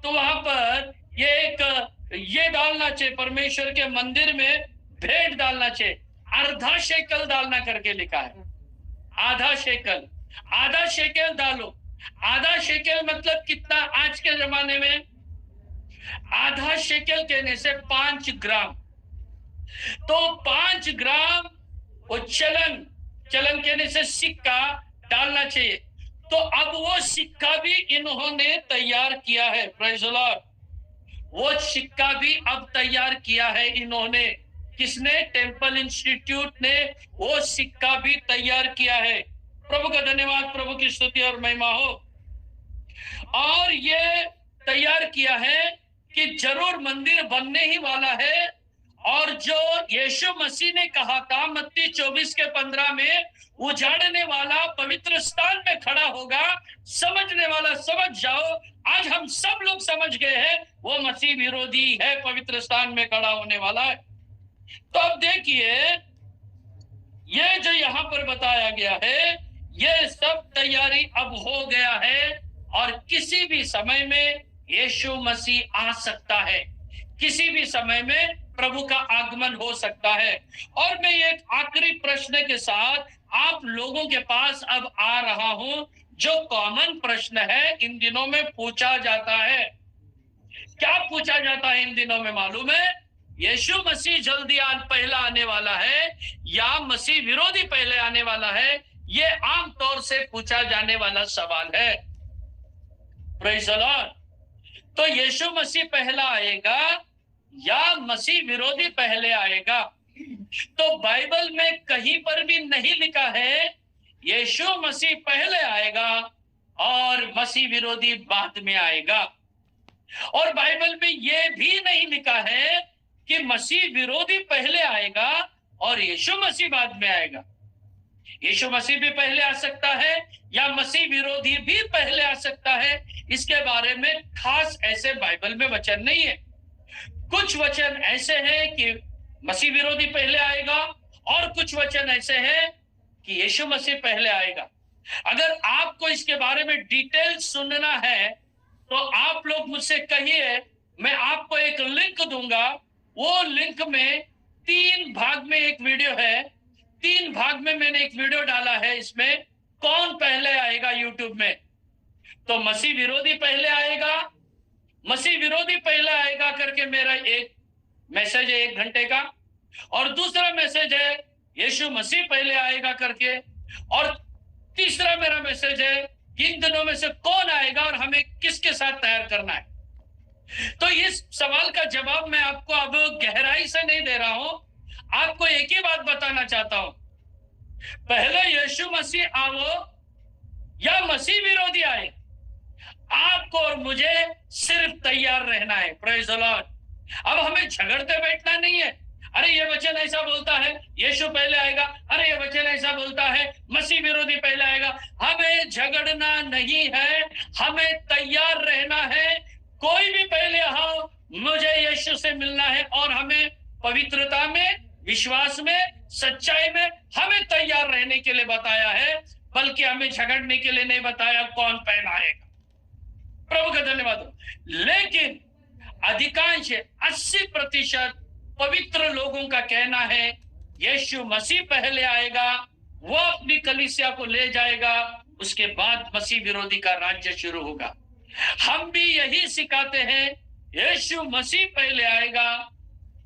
Speaker 1: तो वहां पर ये डालना चाहिए, परमेश्वर के मंदिर में भेंट डालना चाहिए, आधा शेकल डालना करके लिखा है। आधा शेकल, आधा शेकल डालो। आधा शेकल मतलब कितना आज के जमाने में? आधा शेकल कहने से 5 ग्राम। तो 5 ग्राम वो चलन कहने से सिक्का डालना चाहिए। तो अब वो सिक्का भी इन्होंने तैयार किया है, प्रेज़ द लॉर्ड। वो सिक्का भी अब तैयार किया है इन्होंने। किसने? टेम्पल इंस्टीट्यूट ने वो सिक्का भी तैयार किया है। प्रभु का धन्यवाद, प्रभु की स्तुति और महिमा हो। और ये तैयार किया है कि जरूर मंदिर बनने ही वाला है। और जो यीशु मसीह ने कहा था मत्ती 24 के 15 में, उजाड़ने वाला पवित्र स्थान में खड़ा होगा, समझने वाला समझ जाओ। आज हम सब लोग समझ गए हैं वो मसीह विरोधी है, पवित्र स्थान में खड़ा होने वाला है। तो अब देखिए ये जो यहाँ पर बताया गया है, ये सब तैयारी अब हो गया है और किसी भी समय में यीशु मसीह आ सकता है, किसी भी समय में प्रभु का आगमन हो सकता है। और मैं एक आखिरी प्रश्न के साथ आप लोगों के पास अब आ रहा हूं, जो कॉमन प्रश्न है इन दिनों में पूछा जाता है। क्या पूछा जाता है इन दिनों में मालूम है? यीशु मसीह जल्दी पहला आने वाला है या मसीह विरोधी पहले आने वाला है? ये आमतौर से पूछा जाने वाला सवाल है। Praise the Lord. तो यीशु मसीह पहला आएगा या मसीह विरोधी पहले आएगा? तो बाइबल में कहीं पर भी नहीं लिखा है यीशु मसीह पहले आएगा और मसीह विरोधी बाद में आएगा। और बाइबल में यह भी नहीं लिखा है कि मसीह विरोधी पहले आएगा और यीशु मसीह बाद में आएगा। यीशु मसीह भी पहले आ सकता है या मसीह विरोधी भी पहले आ सकता है, इसके बारे में खास ऐसे बाइबल में वचन नहीं है। कुछ वचन ऐसे हैं कि मसीह विरोधी पहले आएगा और कुछ वचन ऐसे हैं कि यीशु मसीह पहले आएगा। अगर आपको इसके बारे में डिटेल सुनना है तो आप लोग मुझसे कहिए, मैं आपको एक लिंक दूंगा। वो लिंक में 3 भाग में एक वीडियो है, 3 भाग में मैंने एक वीडियो डाला है। इसमें कौन पहले आएगा यूट्यूब में, तो मसीह विरोधी पहले आएगा, मसीह विरोधी पहले आएगा करके मेरा एक मैसेज है 1 घंटे का, और दूसरा मैसेज है यीशु मसीह पहले आएगा करके, और तीसरा मेरा मैसेज है इन दिनों में से कौन आएगा और हमें किसके साथ तैयार करना है। तो इस सवाल का जवाब मैं आपको अब गहराई से नहीं दे रहा हूं, आपको एक ही बात बताना चाहता हूं, पहले यीशु मसीह आओ या मसीह विरोधी आए, आपको और मुझे सिर्फ तैयार रहना है। Praise the Lord. अब हमें झगड़ते बैठना नहीं है, अरे ये वचन ऐसा बोलता है यीशु पहले आएगा, अरे ये वचन ऐसा बोलता है मसीह विरोधी पहले आएगा। हमें झगड़ना नहीं है, हमें तैयार रहना है। कोई भी पहले आओ, मुझे यीशु से मिलना है, और हमें पवित्रता में, विश्वास में, सच्चाई में हमें तैयार रहने के लिए बताया है, बल्कि हमें झगड़ने के लिए नहीं बताया कौन पहला आएगा। प्रभु का धन्यवाद हो। लेकिन अधिकांश 80% पवित्र लोगों का कहना है यीशु मसीह पहले आएगा, वो अपनी कलीसिया को ले जाएगा, उसके बाद मसीह विरोधी का राज्य शुरू होगा। हम भी यही सिखाते हैं, यीशु मसीह पहले आएगा,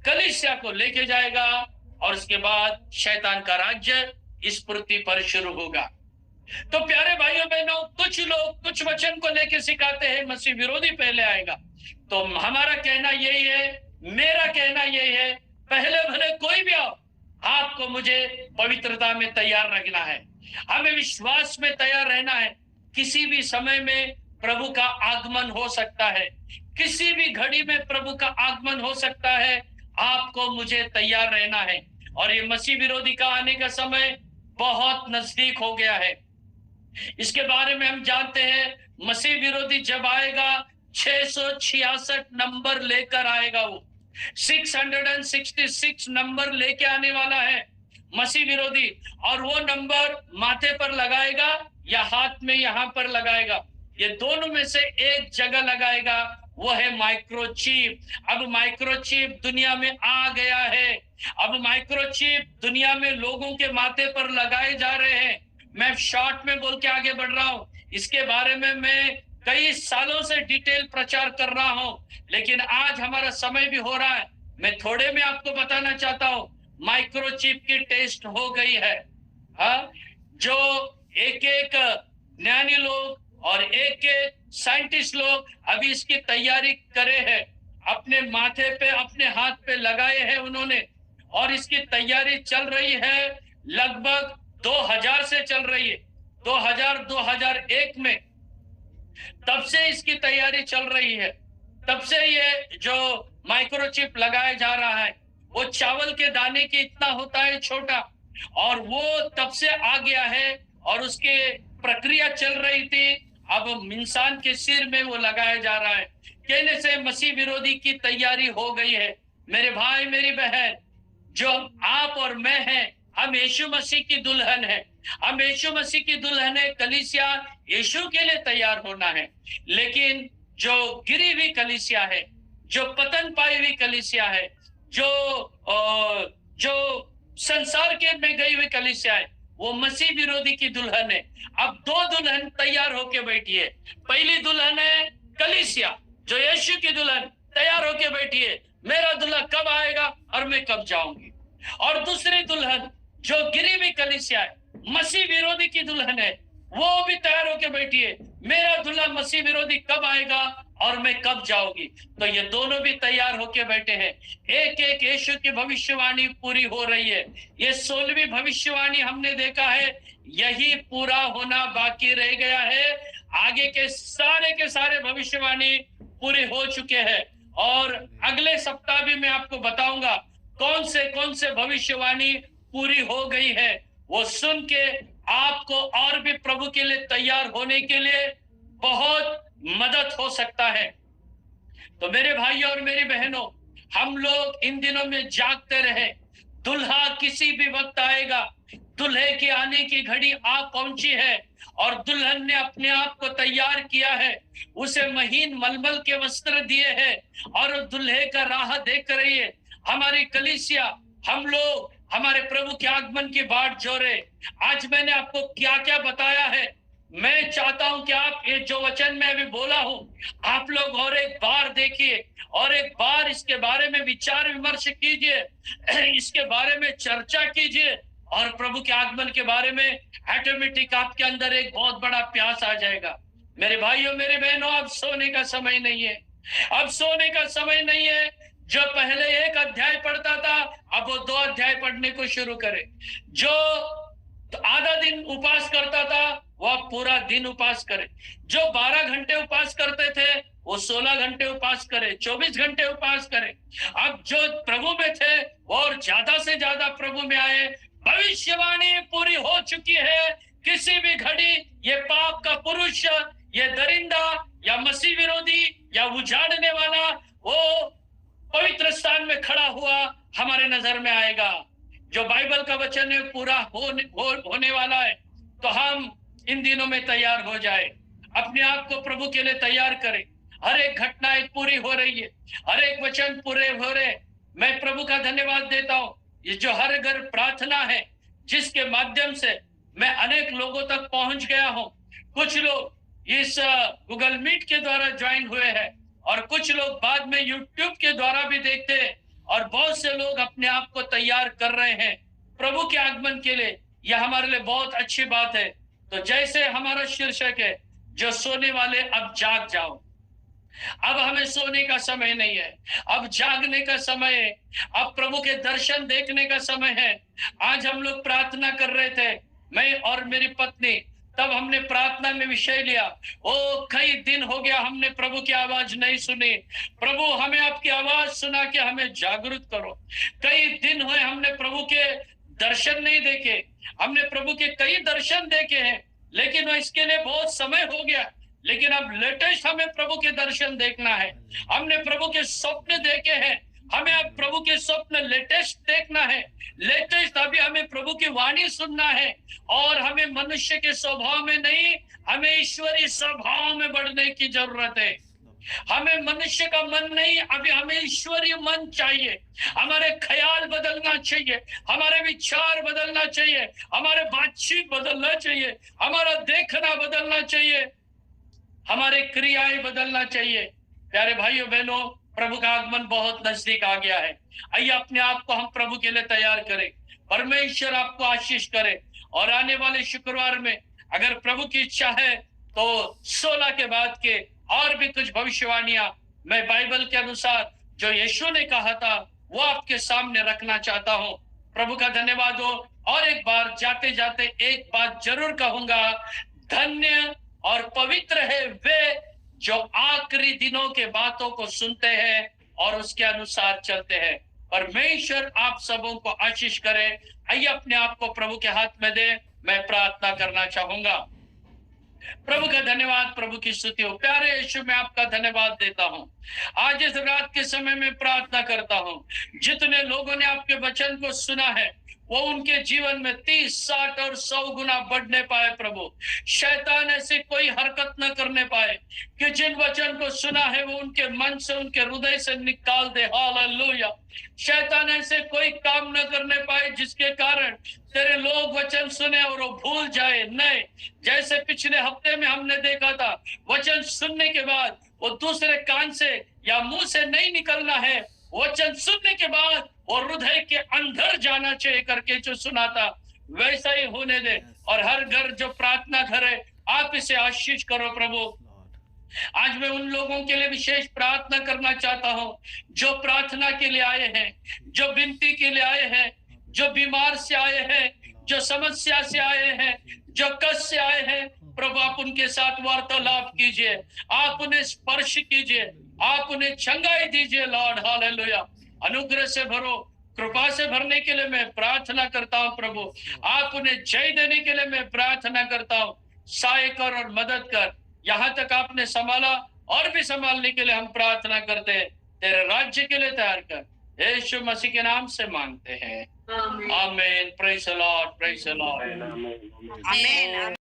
Speaker 1: कलीसिया को लेके जाएगा, और उसके बाद शैतान का राज्य इस पृथ्वी पर शुरू होगा। तो प्यारे भाइयों बहनों, कुछ लोग कुछ वचन को लेके सिखाते हैं मसीह विरोधी पहले आएगा। तो हमारा कहना यही है, मेरा कहना यही है, पहले भले कोई भी आओ, आपको मुझे पवित्रता में तैयार रखना है, हमें विश्वास में तैयार रहना है। किसी भी समय में प्रभु का आगमन हो सकता है, किसी भी घड़ी में प्रभु का आगमन हो सकता है, आपको मुझे तैयार रहना है। और ये मसीह विरोधी का आने का समय बहुत नजदीक हो गया है। इसके बारे में हम जानते हैं, मसीह विरोधी जब आएगा 666 नंबर लेकर आएगा, वो 666 नंबर लेके आने वाला है मसीह विरोधी। और वो नंबर माथे पर लगाएगा या हाथ में यहां पर लगाएगा, ये दोनों में से एक जगह लगाएगा, वो है माइक्रोचिप। अब माइक्रोचिप दुनिया में आ गया है, अब माइक्रोचिप दुनिया में लोगों के माथे पर लगाए जा रहे हैं। मैं शॉर्ट में बोल के आगे बढ़ रहा हूं, इसके बारे में मैं कई सालों से डिटेल प्रचार कर रहा हूं, लेकिन आज हमारा समय भी हो रहा है। मैं थोड़े में आपको बताना चाहता हूं, माइक्रोचिप की टेस्ट हो गई है। हाँ, जो एक एक ज्ञानी लोग और एक एक साइंटिस्ट लोग अभी इसकी तैयारी करे हैं, अपने माथे पे, अपने हाथ पे लगाए हैं उन्होंने, और इसकी तैयारी चल रही है, लगभग 2000 से चल रही है। 2001 में तब से इसकी तैयारी चल रही है, तब से ये जो माइक्रोचिप लगाया जा रहा है, वो चावल के दाने के इतना होता है, छोटा, और वो तब से आ गया है, और उसके प्रक्रिया चल रही थी, अब इंसान के सिर में वो लगाया जा रहा है। कहने से मसीह विरोधी की तैयारी हो गई है। मेरे भाई, मेरी बहन, जो आप और मैं हैं, हम यीशु मसीह की दुल्हन है, हम यीशु मसीह की दुल्हन है। कलीसिया यीशु के लिए तैयार होना है। लेकिन जो गिरी हुई कलीसिया है, जो पतन पाई हुई कलीसिया है, जो संसार के में गई हुई कलीसिया है, वो मसीह विरोधी की दुल्हन है। अब दो दुल्हन तैयार होके बैठी है। पहली दुल्हन है कलीसिया, जो यीशु की दुल्हन तैयार होके बैठी है, मेरा दुल्हा कब आएगा और मैं कब जाऊंगी। और दूसरी दुल्हन जो गिरी हुई कलीसिया है, मसीह विरोधी की दुल्हन है, वो भी तैयार होके बैठी है, मेरा दुल्हा मसीह विरोधी कब आएगा और मैं कब जाऊंगी। तो ये दोनों भी तैयार होके बैठे हैं। एक एक यीशु की भविष्यवाणी पूरी हो रही है। ये 16वीं भविष्यवाणी हमने देखा है, यही पूरा होना बाकी रह गया है। आगे के सारे भविष्यवाणी पूरे हो चुके हैं, और अगले सप्ताह भी मैं आपको बताऊंगा कौन से भविष्यवाणी पूरी हो गई है। वो सुन के आपको और भी प्रभु के लिए तैयार होने के लिए बहुत मदद हो सकता है। तो मेरे भाइयों और मेरी बहनों, हम लोग इन दिनों में जागते रहे। दुल्हा किसी भी वक्त आएगा, दुल्हे के आने की घड़ी आ पहुंची है, और दुल्हन ने अपने आप को तैयार किया है, उसे महीन मलमल के वस्त्र दिए हैं, और दुल्हे का राह देख रही है। हमारी कलीसिया, हम लोग हमारे प्रभु के आगमन की बाट जोरे। आज मैंने आपको क्या क्या बताया है, मैं चाहता हूं कि आप ये जो वचन मैं अभी बोला हूं, आप लोग और एक बार देखिए, और एक बार इसके बारे में विचार विमर्श कीजिए, इसके बारे में चर्चा कीजिए, और प्रभु के आगमन के बारे में ऑटोमेटिक आपके अंदर एक बहुत बड़ा प्यास आ जाएगा। मेरे भाइयों, मेरे बहनों, अब सोने का समय नहीं है, अब सोने का समय नहीं है। जो पहले 1 अध्याय पढ़ता था, अब वो 2 अध्याय पढ़ने को शुरू करे। जो आधा दिन उपवास करता था, वह पूरा दिन उपवास करे। जो 12 घंटे उपवास करते थे, वो 16 घंटे उपवास करे, 24 घंटे उपवास करे। अब जो प्रभु में थे, वो और ज्यादा से ज्यादा प्रभु में आए। भविष्यवाणी पूरी हो चुकी है। किसी भी घड़ी ये पाप का पुरुष, ये दरिंदा या मसीह विरोधी या उजाड़ने वाला, वो पवित्र स्थान में खड़ा हुआ हमारे नजर में आएगा। जो बाइबल का वचन है पूरा होने वाला है। तो हम इन दिनों में तैयार हो जाए, अपने आप को प्रभु के लिए तैयार करें। हर एक घटना एक पूरी हो रही है, हर एक वचन पूरे हो रहे। मैं प्रभु का धन्यवाद देता हूँ। ये जो हर घर प्रार्थना है, जिसके माध्यम से मैं अनेक लोगों तक पहुंच गया हूँ। कुछ लोग इस गूगल मीट के द्वारा ज्वाइन हुए हैं और कुछ लोग बाद में यूट्यूब के द्वारा भी देखते हैं, और बहुत से लोग अपने आप को तैयार कर रहे हैं प्रभु के आगमन के लिए। यह हमारे लिए बहुत अच्छी बात है। तो जैसे हमारा शीर्षक है, जो सोने वाले अब जाग जाओ। अब हमें सोने का समय नहीं है, अब जागने का समय है। अब प्रभु के दर्शन देखने का समय है। आज हम लोग प्रार्थना कर रहे थे, मैं और मेरी पत्नी, तब हमने प्रार्थना में विषय लिया, ओ कई दिन हो गया हमने प्रभु की आवाज नहीं सुनी। प्रभु हमें आपकी आवाज सुना के हमें जागरूक करो। कई दिन हुए हमने प्रभु के दर्शन नहीं देखे। हमने प्रभु के कई दर्शन देखे हैं, लेकिन इसके लिए बहुत समय हो गया। लेकिन अब लेटेस्ट हमें प्रभु के दर्शन देखना है। हमने प्रभु के स्वप्न देखे हैं, हमें अब प्रभु के स्वप्न लेटेस्ट देखना है। लेटेस्ट अभी हमें प्रभु की वाणी सुनना है, और हमें मनुष्य के स्वभाव में नहीं, हमें ईश्वरीय स्वभाव में बढ़ने की जरूरत है। हमें मनुष्य का मन नहीं, अभी हमें ईश्वरीय मन चाहिए। हमारे ख्याल बदलना चाहिए, हमारे विचार बदलना चाहिए, हमारे बातचीत बदलना चाहिए, हमारा देखना बदलना चाहिए, हमारे क्रियाएं बदलना चाहिए। प्यारे भाइयों बहनों, प्रभु का आगमन बहुत नजदीक आ गया है। आइए अपने आप को हम प्रभु के लिए तैयार करें। परमेश्वर आपको आशीष करे। और आने वाले शुक्रवार में अगर प्रभु की इच्छा है तो 16 के बाद के और भी कुछ भविष्यवाणियां मैं बाइबल के अनुसार जो यीशु ने कहा था वो आपके सामने रखना चाहता हूं। प्रभु का धन्यवाद हो। और एक बार जाते जाते एक बात जरूर कहूंगा, धन्य और पवित्र है वे जो आखिरी दिनों के बातों को सुनते हैं और उसके अनुसार चलते हैं। परमेश्वर आप सबों को आशीष करे। आइए अपने आप को प्रभु के हाथ में दे। मैं प्रार्थना करना चाहूंगा। प्रभु का धन्यवाद, प्रभु की स्तुति हो। प्यारे यीशु, मैं आपका धन्यवाद देता हूँ। आज इस रात के समय में प्रार्थना करता हूँ, जितने लोगों ने आपके वचन को सुना है वो उनके जीवन में 30, 60 और 100 गुना बढ़ने पाए। प्रभु, शैतान ऐसे कोई हरकत न करने पाए कि जिन वचन को सुना है वो उनके मन से, उनके हृदय से निकाल दे। हालेलुया। शैतान ऐसे कोई काम न करने पाए जिसके कारण तेरे लोग वचन सुने और वो भूल जाए। नहीं, जैसे पिछले हफ्ते में हमने देखा था, वचन सुनने के बाद वो दूसरे कान से या मुंह से नहीं निकलना है, वचन सुनने के बाद वो हृदय के अंदर जाना चाहिए करके जो सुना था, वैसा ही होने दे। और हर घर जो प्रार्थना घर है, आप इसे आशीष करो। प्रभु, आज मैं उन लोगों के लिए विशेष प्रार्थना करना चाहता हूँ जो प्रार्थना के लिए आए हैं, जो विनती के लिए आए हैं, जो बीमार से आए हैं, जो समस्या से आए हैं, जो कष्ट से आए हैं। प्रभु, आप उनके साथ वार्तालाप कीजिए, आप उन्हें स्पर्श कीजिए, आप उन्हें चंगाई दीजिए। Lord, hallelujah. अनुग्रह से भरो, कृपा से भरने के लिए मैं प्रार्थना करता हूँ। प्रभु, आप उन्हें जय देने के लिए मैं प्रार्थना करता हूँ। सहाय कर और मदद कर। यहाँ तक आपने संभाला और भी संभालने के लिए हम प्रार्थना करते हैं। तेरे राज्य के लिए तैयार कर, यीशु मसीह के नाम से मांगते हैं। आमीन। Praise the Lord, praise the Lord.
Speaker 2: आमीन।